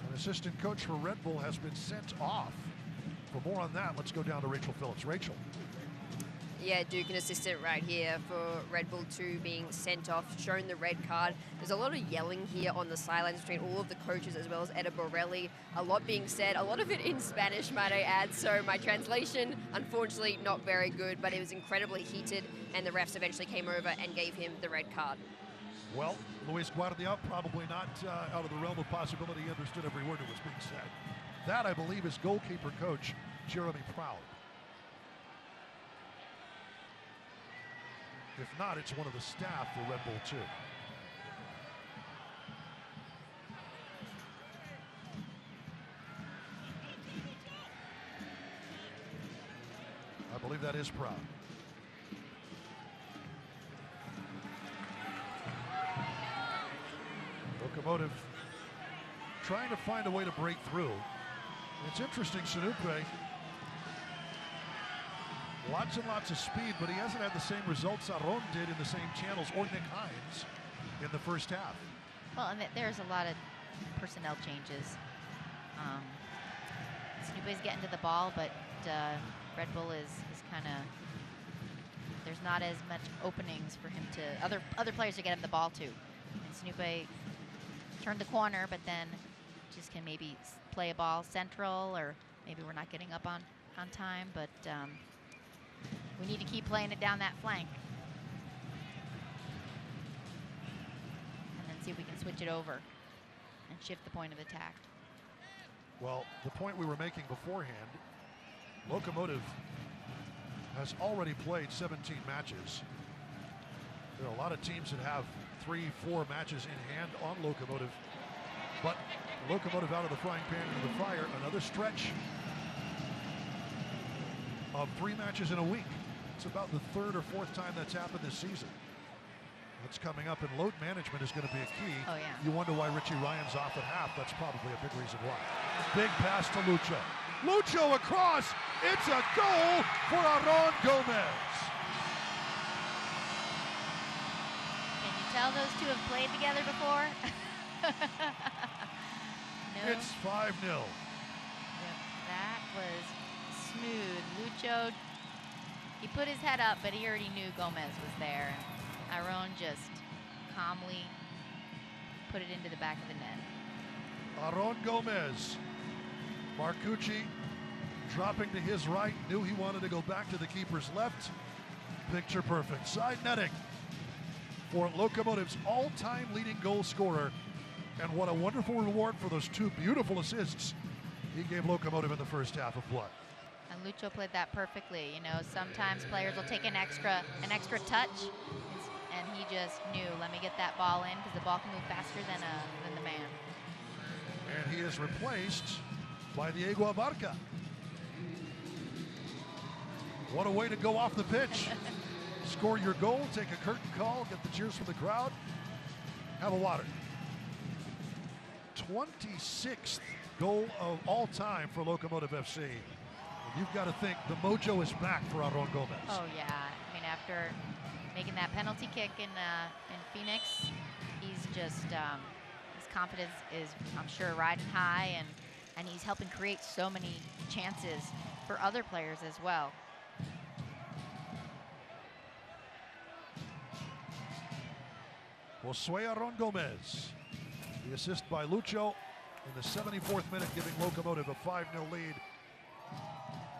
An assistant coach for Red Bull has been sent off. For more on that, let's go down to Rachel Phillips. Rachel. Yeah, Duke, an assistant right here for Red Bull 2 being sent off, shown the red card. There's a lot of yelling here on the sidelines between all of the coaches as well as Eda Borelli. A lot being said, a lot of it in Spanish, might I add. So my translation, unfortunately, not very good, but it was incredibly heated, and the refs eventually came over and gave him the red card. Well, Luis Guardia probably not out of the realm of possibility. He understood every word that was being said. That, I believe, is goalkeeper coach Jeremy Proud. If not, it's one of the staff for Red Bull 2. I believe that is Proud. Locomotive trying to find a way to break through. It's interesting, Sanupe, lots and lots of speed, but he hasn't had the same results Aron did in the same channels, or Nick Hines in the first half. Well, and there's a lot of personnel changes. Sanupe's getting to the ball, but Red Bull is kind of, there's not as much openings for him to other players to get him the ball to. And Snoop turned the corner, but then just can maybe play a ball central, or maybe we're not getting up on time, but we need to keep playing it down that flank. And then see if we can switch it over and shift the point of attack. Well, the point we were making beforehand, Locomotive has already played 17 matches. There are a lot of teams that have 3-4 matches in hand on Locomotive, but Locomotive out of the frying pan into the fire. Another stretch of 3 matches in a week. It's about the 3rd or 4th time that's happened this season. What's coming up, and load management is going to be a key. Oh, yeah. You wonder why Richie Ryan's off at half. That's probably a big reason why. Big pass to Lucho. Lucho across. It's a goal for Aaron Gomez. Can you tell those two have played together before? No. It's 5-0. Yep, that was smooth. Lucho, he put his head up, but he already knew Gomez was there. Aaron just calmly put it into the back of the net. Aaron Gomez. Marcucci dropping to his right, knew he wanted to go back to the keeper's left. Picture perfect. Side netting for Locomotive's all-time leading goal scorer. And what a wonderful reward for those 2 beautiful assists he gave Locomotive in the first half of play. And Lucho played that perfectly. You know, sometimes players will take an extra touch, and he just knew, let me get that ball in, because the ball can move faster than the man. And he is replaced by Diego Abarca. What a way to go off the pitch. Score your goal, take a curtain call, get the cheers from the crowd, have a water. 26th goal of all time for Locomotive FC. And you've got to think the mojo is back for Aaron Gomez. Oh yeah, I mean, after making that penalty kick in Phoenix, he's just his confidence is, I'm sure, riding high, and he's helping create so many chances for other players as well. Josue Aaron Gomez. The assist by Lucho in the 74th minute, giving Locomotive a 5-0 lead.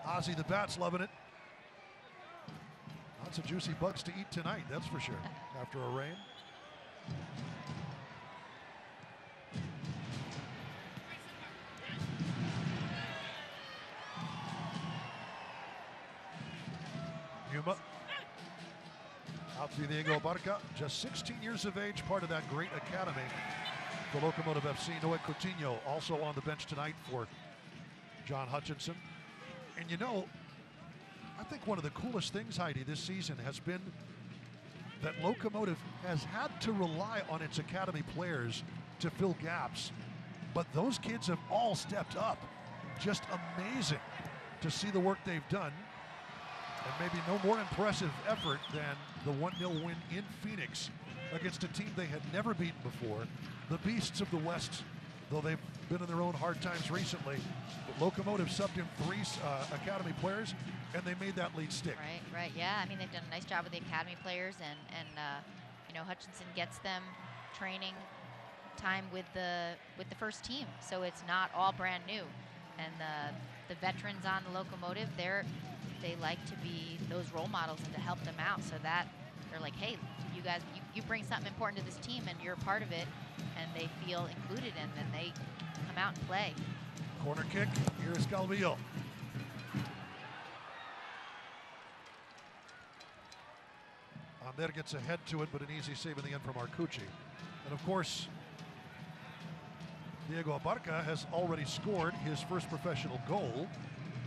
Ozzy the Bat's loving it. Lots of juicy bugs to eat tonight, that's for sure, after a rain. Yuma. Out to Diego Abarca, just 16 years of age, part of that great academy for Locomotive FC. Noé Coutinho also on the bench tonight for John Hutchinson. And you know, I think one of the coolest things, Heidi, this season has been that Locomotive has had to rely on its academy players to fill gaps, but those kids have all stepped up. Just amazing to see the work they've done. And maybe no more impressive effort than the 1-0 win in Phoenix against a team they had never beaten before. The Beasts of the West, though they've been in their own hard times recently. But Locomotive subbed in 3 academy players, and they made that lead stick. Right, yeah. I mean, they've done a nice job with the academy players, and you know, Hutchinson gets them training time with the first team, so it's not all brand new. And the veterans on the Locomotive, they like to be those role models and to help them out, so that they're like, hey, you guys, you bring something important to this team, and you're a part of it, and they feel included, and then they come out and play. Corner kick, here's Calvillo. Ander gets ahead to it, but an easy save in the end from Marcucci. And of course, Diego Abarca has already scored his first professional goal,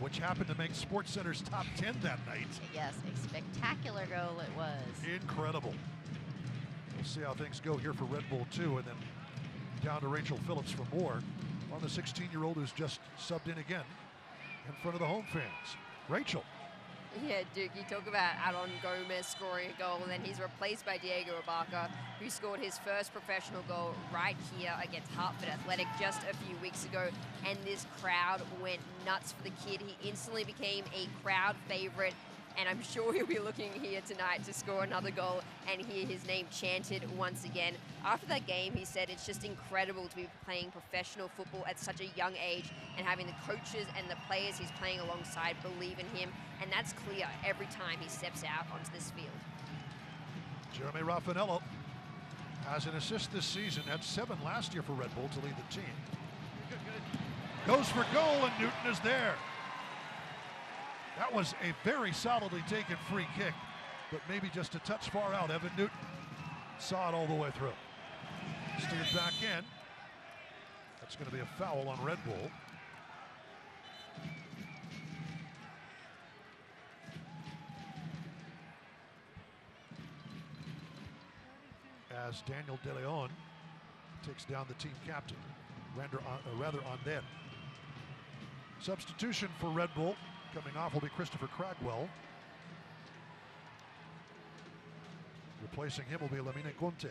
which happened to make SportsCenter's top 10 that night. Yes, a spectacular goal it was. Incredible. We'll see how things go here for Red Bull 2, and then down to Rachel Phillips for more on the 16-year-old who's just subbed in again in front of the home fans. Rachel. Yeah, Duke, you talk about Aaron Gomez scoring a goal, and then he's replaced by Diego Abarca, who scored his first professional goal right here against Hartford Athletic just a few weeks ago, and this crowd went nuts for the kid. He instantly became a crowd favorite, and I'm sure he'll be looking here tonight to score another goal and hear his name chanted once again. After that game, he said it's just incredible to be playing professional football at such a young age and having the coaches and the players he's playing alongside believe in him, and that's clear every time he steps out onto this field. Jeremy Raffanello has an assist this season, had 7 last year for Red Bull to lead the team. Goes for goal, and Newton is there. That was a very solidly taken free kick, but maybe just a touch far out. Evan Newton saw it all the way through. Steered back in. That's going to be a foul on Red Bull. As Daniel De Leon takes down the team captain, rather Ander. Substitution for Red Bull coming off will be Christopher Cragwell. Replacing him will be Lamine Conte.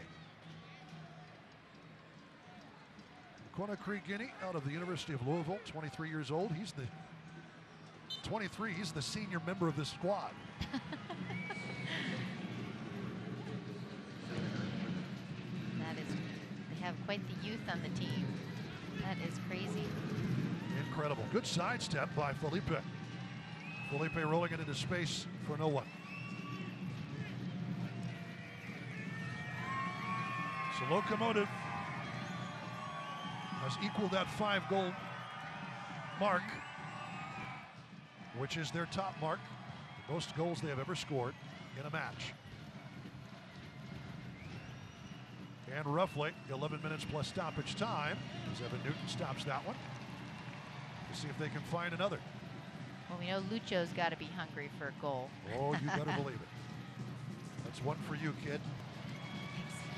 Conakry Guinea out of the University of Louisville, 23 years old. He's the 23. He's the senior member of this squad. They have quite the youth on the team. That is crazy. Incredible. Good sidestep by Felipe. Felipe rolling it into space for no one. So Locomotive has equaled that 5-goal mark, which is their top mark, the most goals they have ever scored in a match. And roughly 11 minutes plus stoppage time as Evan Newton stops that one. To see if they can find another. Well, we know Lucho's got to be hungry for a goal. Oh, you better believe it. That's one for you, kid.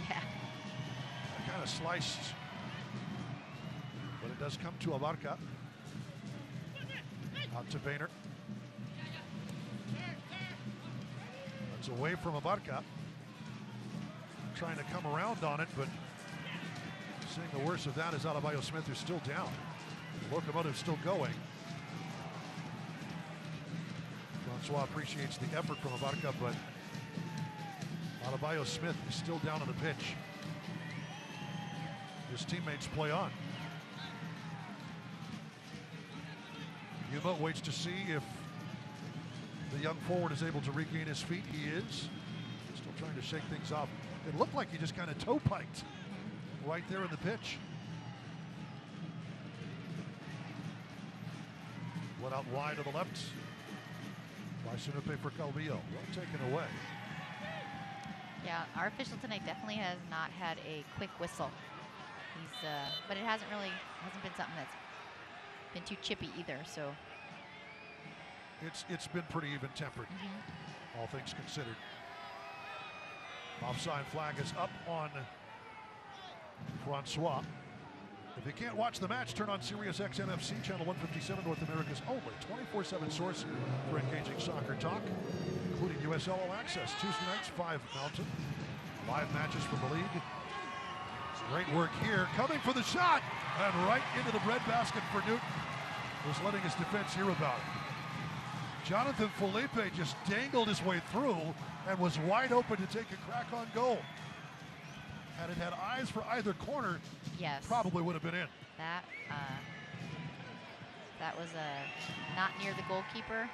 Yeah. Kind of sliced, but it does come to Abarca. Out to Boehner. That's away from Abarca. Trying to come around on it, but seeing the worst of that is Adebayo Smith, who's still down. The Locomotive still going. Francois appreciates the effort from Abarca, but Adebayo Smith is still down on the pitch. His teammates play on. Yuma waits to see if the young forward is able to regain his feet. He is. Still trying to shake things off. It looked like he just kind of toe-piked right there in the pitch. Went out wide to the left by Sunupe for Calvillo. Well taken away. Yeah, our official tonight definitely has not had a quick whistle. He's, but it hasn't been something that's been too chippy either. So it's been pretty even-tempered, all things considered. Offside flag is up on Francois. If you can't watch the match, turn on Sirius XM FC, channel 157, North America's only 24/7 source for engaging soccer talk, including USL All Access. Tuesday nights, 5 Mountain. Live matches from the league. Great work here. Coming for the shot. And right into the breadbasket for Newton. Was letting his defense hear about it. Jonathan Felipe just dangled his way through and was wide open to take a crack on goal. Had it had eyes for either corner, yes, probably would have been in. That was not near the goalkeeper.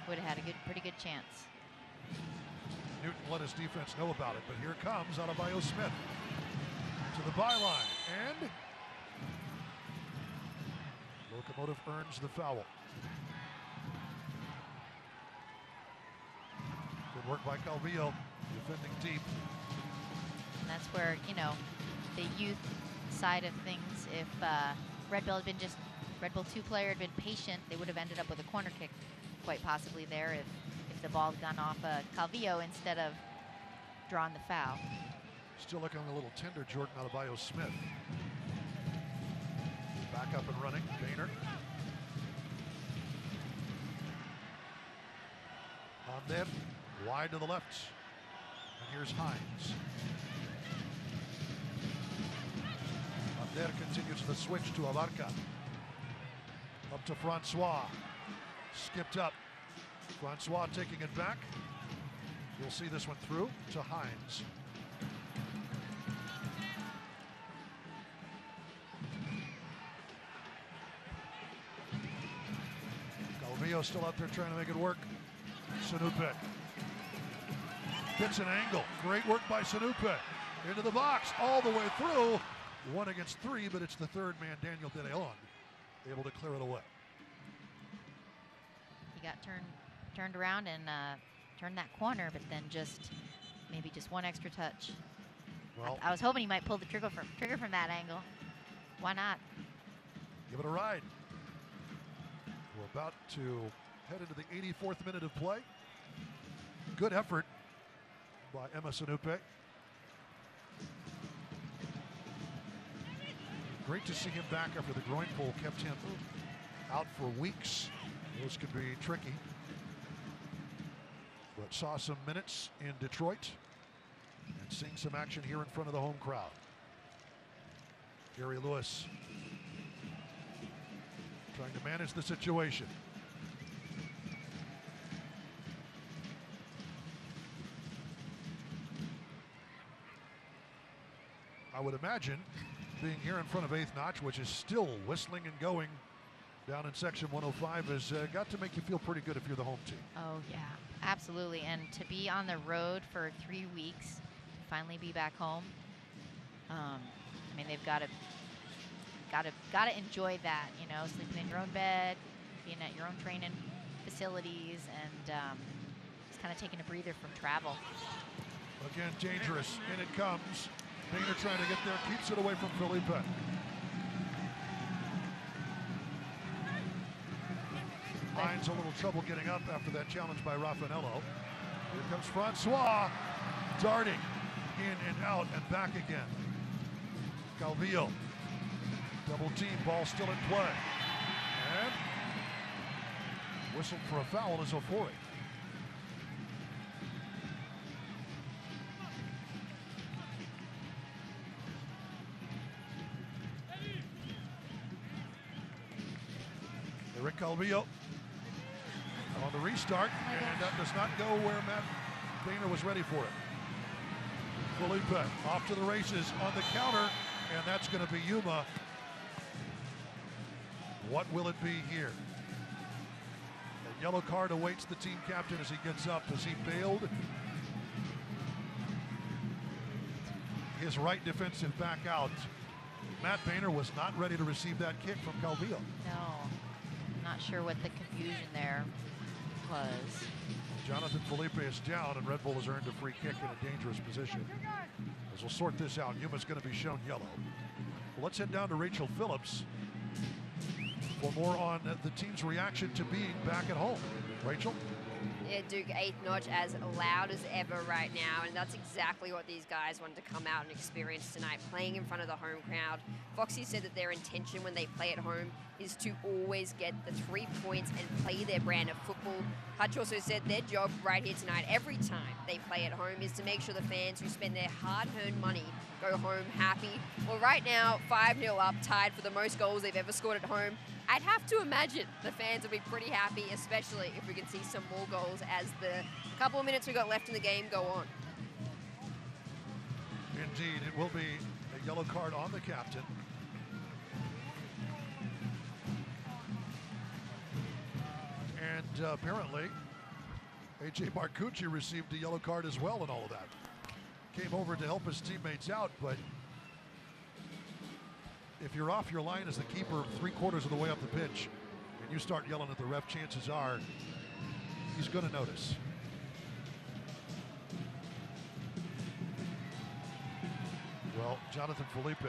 Would have had a pretty good chance. Newton let his defense know about it, but here comes Adebayo Smith to the byline, and Locomotive earns the foul. Good work by Calvillo, defending deep. And that's where, the youth side of things, if Red Bull 2 player had been patient, they would have ended up with a corner kick quite possibly there if the ball had gone off Calvillo instead of drawing the foul. Still looking a little tender, Jordan Adebayo Smith. Back up and running, Boehner. On there, wide to the left. And here's Hines. There continues the switch to Abarca. Up to Francois. Skipped up Francois taking it back. You'll see this one through to Hines. Calvillo still out there trying to make it work. Sanupe gets an angle. Great work by Sanupe. Into the box, all the way through. 1 against 3, but it's the third man, Daniel De Leon, able to clear it away. He got turned around and turned that corner, but then maybe just one extra touch. Well, I was hoping he might pull the trigger from that angle. Why not? Give it a ride. We're about to head into the 84th minute of play. Good effort by Emma Sanupe. Great to see him back after the groin pull kept him out for weeks. Those could be tricky. But saw some minutes in Detroit and seeing some action here in front of the home crowd. Gary Lewis trying to manage the situation. I would imagine being here in front of 8th Notch, which is still whistling and going down in section 105, has got to make you feel pretty good if you're the home team. Oh yeah, absolutely. And to be on the road for 3 weeks, finally be back home. I mean, they've got to enjoy that. You know, sleeping in your own bed, being at your own training facilities, and just kind of taking a breather from travel. Again, dangerous. In it comes. Painter trying to get there, keeps it away from Felipe. Hines a little trouble getting up after that challenge by Raffanello. Here comes Francois, darting in and out and back again. Calvillo, double team, ball still in play. And whistled for a foul is Ofori. Rick Calvillo on the restart, and that does not go where Matt Boehner was ready for it. Felipe off to the races on the counter, and that's going to be Yuma. What will it be here? A yellow card awaits the team captain as he gets up. Has he bailed his right defensive back out? Matt Boehner was not ready to receive that kick from Calvillo. No. Not sure what the confusion there was. Jonathan Felipe is down, and Red Bull has earned a free kick in a dangerous position. As we'll sort this out, Yuma's going to be shown yellow. Well, let's head down to Rachel Phillips for more on the team's reaction to being back at home. Rachel? Yeah, Duke, 8th Notch as loud as ever right now, and that's exactly what these guys wanted to come out and experience tonight, playing in front of the home crowd. Foxy said that their intention when they play at home is to always get the 3 points and play their brand of football. Hutch also said their job right here tonight, every time they play at home, is to make sure the fans who spend their hard-earned money go home happy. Well, right now, 5-0 up, tied for the most goals they've ever scored at home. I'd have to imagine the fans will be pretty happy, especially if we can see some more goals as the couple of minutes we got left in the game go on. Indeed, it will be a yellow card on the captain. And apparently, A.J. Marcucci received a yellow card as well in all of that. Came over to help his teammates out, but if you're off your line as the keeper 3/4 of the way up the pitch and you start yelling at the ref, chances are he's going to notice. Well, Jonathan Felipe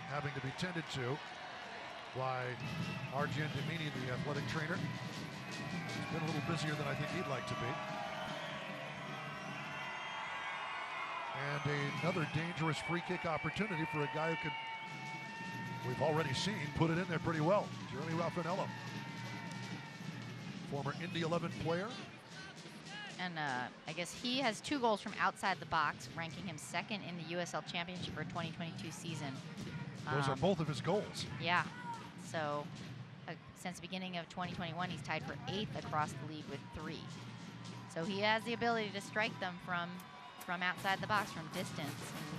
having to be tended to by Arjen Domini, the athletic trainer. He's been a little busier than I think he'd like to be. And another dangerous free kick opportunity for a guy who could, we've already seen, put it in there pretty well. Jeremy Raffanello, former Indy 11 player. And I guess he has 2 goals from outside the box, ranking him 2nd in the USL Championship for 2022 season. Those are both of his goals. Yeah. So Since the beginning of 2021, he's tied for 8th across the league with 3. So he has the ability to strike them from outside the box, from distance. And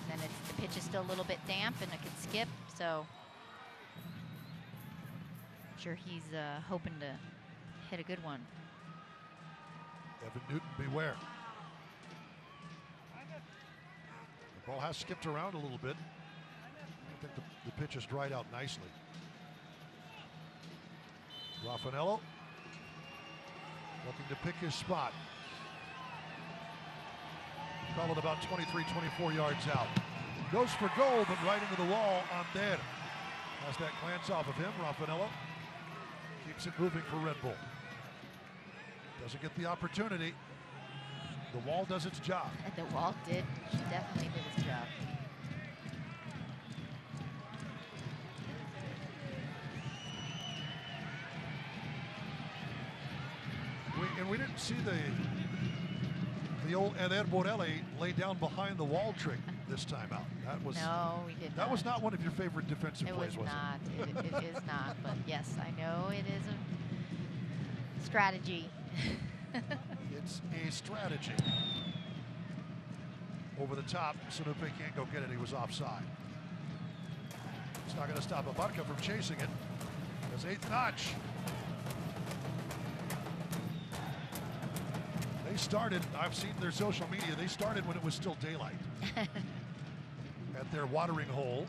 then the pitch is still a little bit damp and it could skip. So I'm sure he's hoping to hit a good one. Evan Newton, beware. The ball has skipped around a little bit. I think the pitch has dried out nicely. Raffanello looking to pick his spot. Call it about 23, 24 yards out. Goes for goal, but right into the wall on there. As that glance off of him, Raffanello keeps it moving for Red Bull. Doesn't get the opportunity. The wall does its job. The wall definitely did its job. We didn't see the old Eder Borelli lay down behind the wall trick this time out. No, we did not. That was not one of your favorite defensive plays, was it? It is not, but yes, I know it is a strategy. It's a strategy. Over the top, Sinupe can't go get it. He was offside. It's not going to stop Abarca from chasing it. As 8th notch. They started, I've seen their social media, they started when it was still daylight. At their watering hole.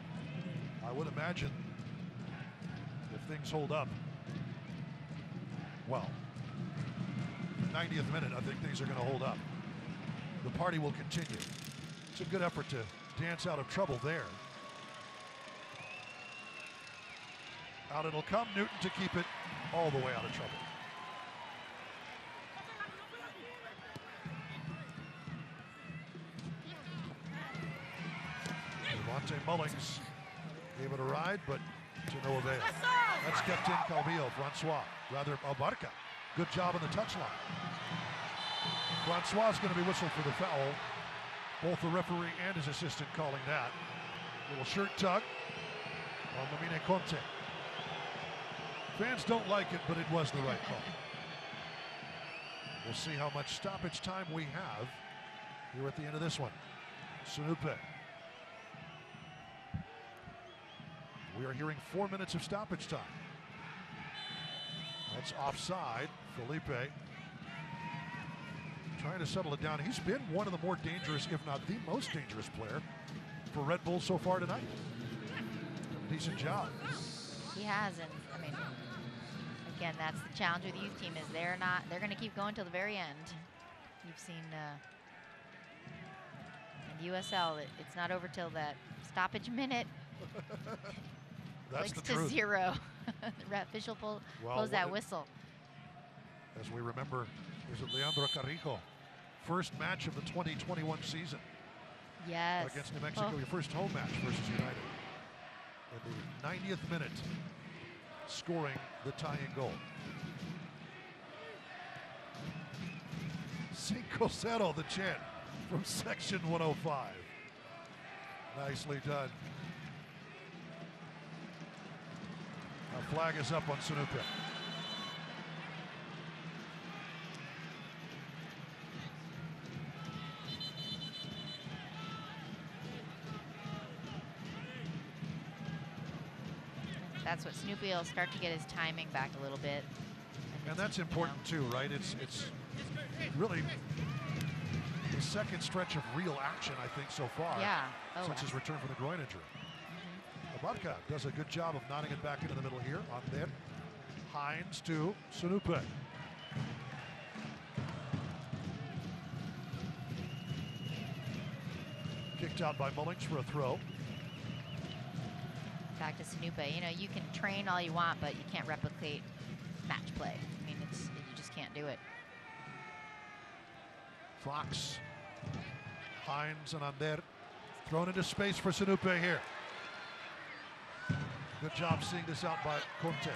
I would imagine if things hold up, well, 90th minute, I think things are going to hold up. The party will continue. It's a good effort to dance out of trouble there. Out it'll come, Newton to keep it all the way out of trouble. Devontae Mullings gave it a ride, but to no avail. That's kept in Calvillo, Abarca. Good job on the touchline. Francois is going to be whistled for the foul. Both the referee and his assistant calling that. Little shirt tug on Lamine Conte. Fans don't like it, but it was the right call. We'll see how much stoppage time we have here at the end of this one. Sinupe. We are hearing 4 minutes of stoppage time. That's offside. Felipe trying to settle it down. He's been one of the more dangerous, if not the most dangerous player for Red Bull so far tonight. Decent job. He has, and I mean, again, that's the challenge with the youth team is they're going to keep going till the very end. You've seen in USL, it's not over till that stoppage minute. That's the to truth. 0. The official blows that whistle. As we remember, is it Leandro Carrijo? First match of the 2021 season. Yes. Against New Mexico, your first home match versus United. In the 90th minute, scoring the tying goal. 5-0, the chant from section 105. Nicely done. A flag is up on Sinupe. That's what Snoopy will start to get his timing back a little bit. And that's important too, right? It's really the second stretch of real action, I think, so far. Yeah. Since his return from the groin injury. Abarca does a good job of knotting it back into the middle here. On there, Hines to Sinupe. Kicked out by Mullings for a throw. Back to Sinupe. You know, you can train all you want, but you can't replicate match play. I mean, you just can't do it. Fox, Hines, and Ander thrown into space for Sinupe here. Good job seeing this out by Conte.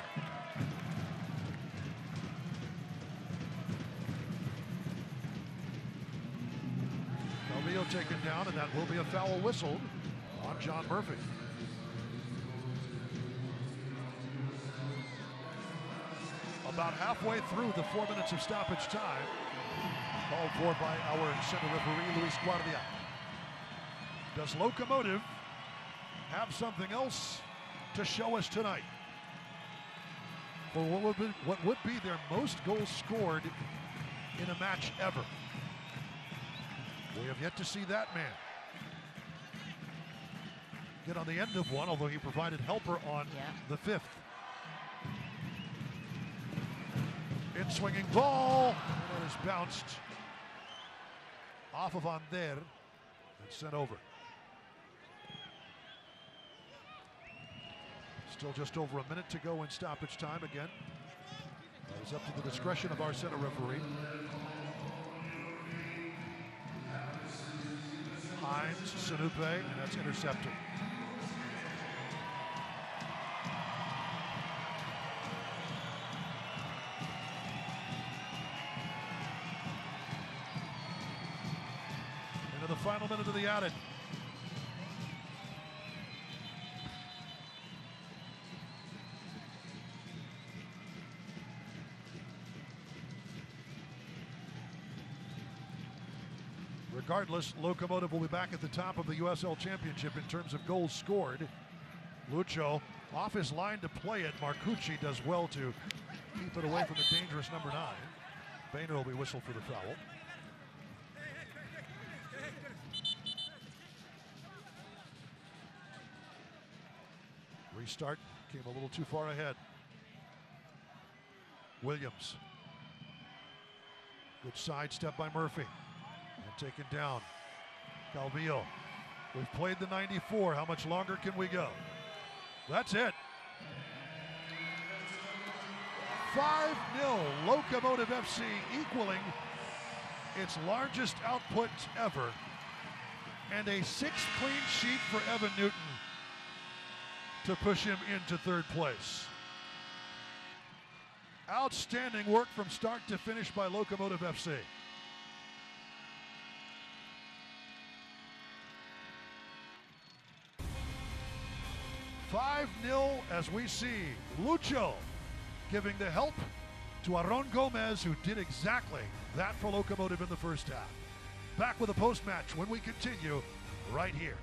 Calvillo taken down, and that will be a foul whistled on John Murphy. About halfway through the 4 minutes of stoppage time, called for by our center referee, Luis Guardia. Does Locomotive have something else to show us tonight for what would be their most goals scored in a match ever? We have yet to see that man get on the end of one, although he provided helper on the 5th. In swinging ball, and it is bounced off of Ander and sent over. Still just over a minute to go in stoppage time again. That is up to the discretion of our center referee. Hines, Sanupe, and that's intercepted. Into the final minute of the added. Regardless, Locomotive will be back at the top of the USL Championship in terms of goals scored. Lucho off his line to play it. Marcucci does well to keep it away from the dangerous number 9. Boehner will be whistled for the foul. Restart came a little too far ahead. Williams. Good sidestep by Murphy. And taken down. Calvillo. We've played the 94. How much longer can we go? That's it. 5-0 Locomotive FC, equaling its largest output ever. And a 6th clean sheet for Evan Newton to push him into 3rd place. Outstanding work from start to finish by Locomotive FC. "5-0 as we see Lucho giving the help to Aaron Gomez, who did exactly that for Locomotive in the first half. Back with a post-match when we continue right here.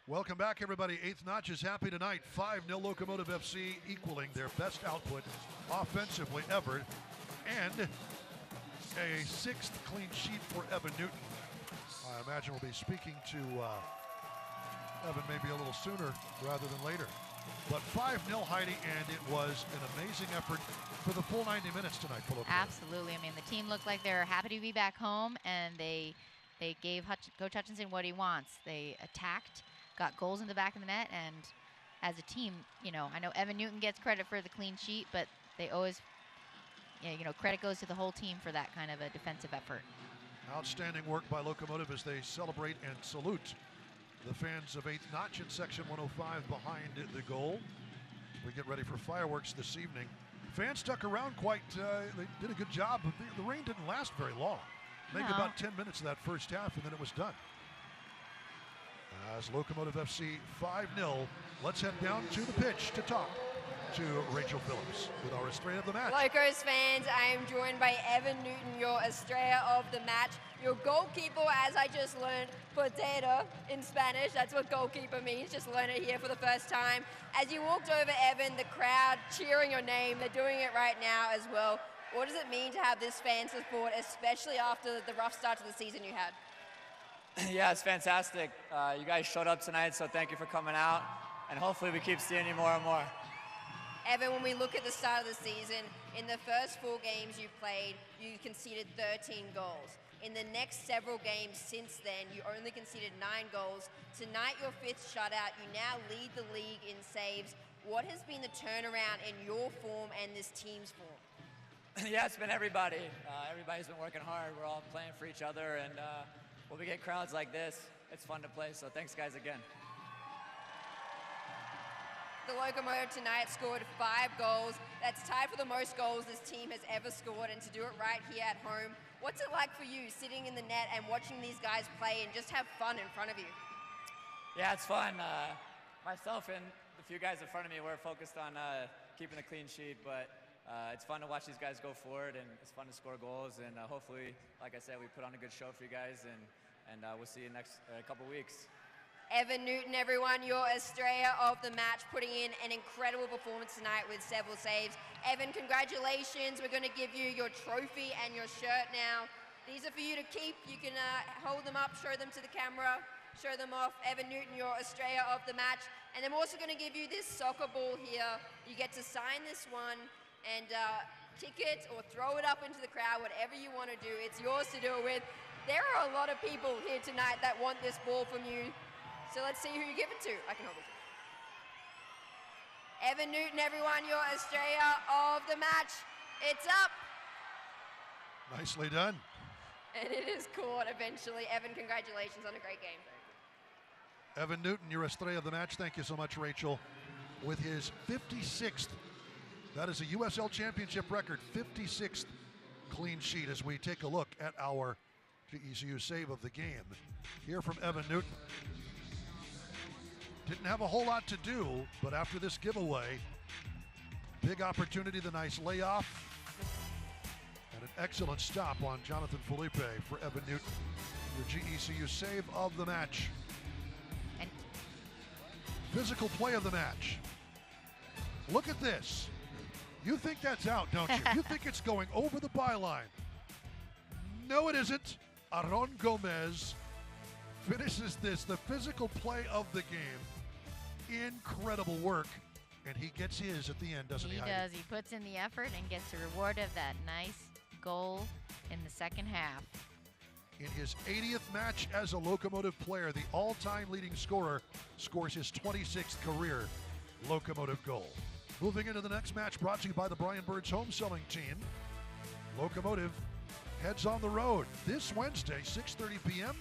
Welcome back, everybody. Eighth Notch is happy tonight. 5-0 Locomotive FC, equaling their best output offensively ever, and a 6th clean sheet for Evan Newton. I imagine we'll be speaking to Evan maybe a little sooner rather than later. But 5-0 Heidi, and it was an amazing effort for the full 90 minutes tonight for Locomotive. Absolutely. I mean, the team looked like they're happy to be back home, and they gave Coach Hutchinson what he wants. They attacked, got goals in the back of the net, and as a team, you know, I know Evan Newton gets credit for the clean sheet, but they always, you know, credit goes to the whole team for that kind of a defensive effort. Outstanding work by Locomotive as they celebrate and salute The fans of 8th Notch in section 105 behind the goal. We get ready for fireworks this evening. Fans stuck around quite, they did a good job. But the rain didn't last very long. Maybe about 10 minutes of that first half, and then it was done. As Locomotive FC 5-0, let's head down to the pitch to talk to Rachel Phillips with our Estrella of the match. Locos fans, I am joined by Evan Newton, your Estrella of the match. Your goalkeeper, as I just learned, potato in Spanish. That's what goalkeeper means. Just learned it here for the first time. As you walked over, Evan, the crowd cheering your name. They're doing it right now as well. What does it mean to have this fan support, especially after the rough start to the season you had? Yeah, it's fantastic. You guys showed up tonight, so thank you for coming out. And hopefully we keep seeing you more and more. Evan, when we look at the start of the season, in the first 4 games you played, you conceded 13 goals. In the next several games since then, you only conceded 9 goals. Tonight, your 5th shutout. You now lead the league in saves. What has been the turnaround in your form and this team's form? Yeah, it's been everybody. Everybody's been working hard. We're all playing for each other, and when we get crowds like this, it's fun to play. So thanks, guys, again. The Locomotive tonight scored 5 goals. That's tied for the most goals this team has ever scored, and to do it right here at home. What's it like for you sitting in the net and watching these guys play and just have fun in front of you? Yeah, it's fun. Myself and the few guys in front of me, we're focused on keeping a clean sheet, but it's fun to watch these guys go forward, and it's fun to score goals, and hopefully, like I said, we put on a good show for you guys, and we'll see you next couple weeks. Evan Newton, everyone, your Estrella of the match, putting in an incredible performance tonight with several saves. Evan, congratulations. We're going to give you your trophy and your shirt now. These are for you to keep. You can hold them up, show them to the camera, show them off. Evan Newton, your Estrella of the match. And I'm also going to give you this soccer ball here. You get to sign this one and kick it or throw it up into the crowd, whatever you want to do. It's yours to do it with. There are a lot of people here tonight that want this ball from you. So let's see who you give it to. I can hold it. Evan Newton, everyone, your Estrella of the match. It's up. Nicely done. And it is caught eventually. Evan, congratulations on a great game. Evan Newton, your Estrella of the match. Thank you so much, Rachel. With his 56th, that is a USL Championship record, 56th clean sheet as we take a look at our GECU save of the game. Here from Evan Newton. Didn't have a whole lot to do, but after this giveaway, big opportunity, the nice layoff, and an excellent stop on Jonathan Felipe for Evan Newton. Your GECU save of the match. And physical play of the match. Look at this. You think that's out, don't you? You think it's going over the byline. No, it isn't. Aron Gomez finishes this, the physical play of the game. Incredible work. And he gets his at the end, doesn't he? He does. He puts in the effort and gets the reward of that nice goal in the second half. In his 80th match as a Locomotive player, the all-time leading scorer scores his 26th career Locomotive goal. Moving into the next match, brought to you by the Brian Bird's home selling team. Locomotive heads on the road this Wednesday, 6:30 p.m.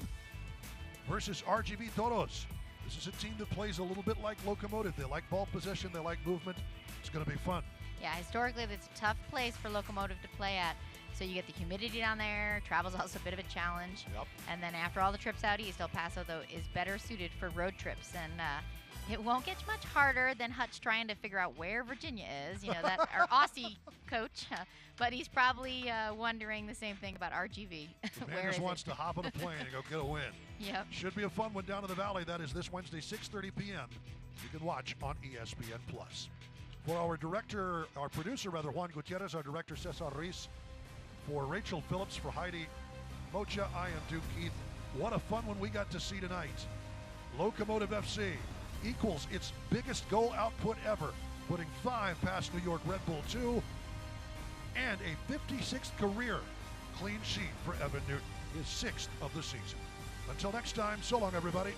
versus RGV Toros. This is a team that plays a little bit like Locomotive. They like ball possession, they like movement. It's going to be fun. Yeah, historically, it's a tough place for Locomotive to play at. So you get the humidity down there. Travel's also a bit of a challenge. Yep. And then after all the trips out east, El Paso, though, is better suited for road trips. And it won't get much harder than Hutch trying to figure out where Virginia is. You know, that our Aussie coach. But he's probably wondering the same thing about RGV. The man just wants to hop on a plane and go get a win. Yep. Should be a fun one down in the valley. That is this Wednesday, 6:30 p.m. You can watch on ESPN+. For our producer, Juan Gutierrez, our director, Cesar Reese, for Rachel Phillips, for Heidi Mocha, I am Duke Keith. What a fun one we got to see tonight. Locomotive FC equals its biggest goal output ever, putting 5 past New York Red Bull 2, and a 56th career clean sheet for Evan Newton, his 6th of the season. Until next time, so long, everybody.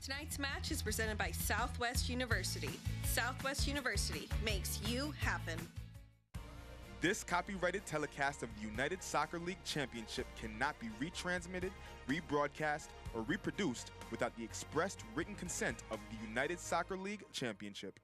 Tonight's match is presented by Southwest University. Southwest University makes you happen. This copyrighted telecast of the United Soccer League Championship cannot be retransmitted, rebroadcast, or reproduced without the expressed written consent of the United Soccer League Championship.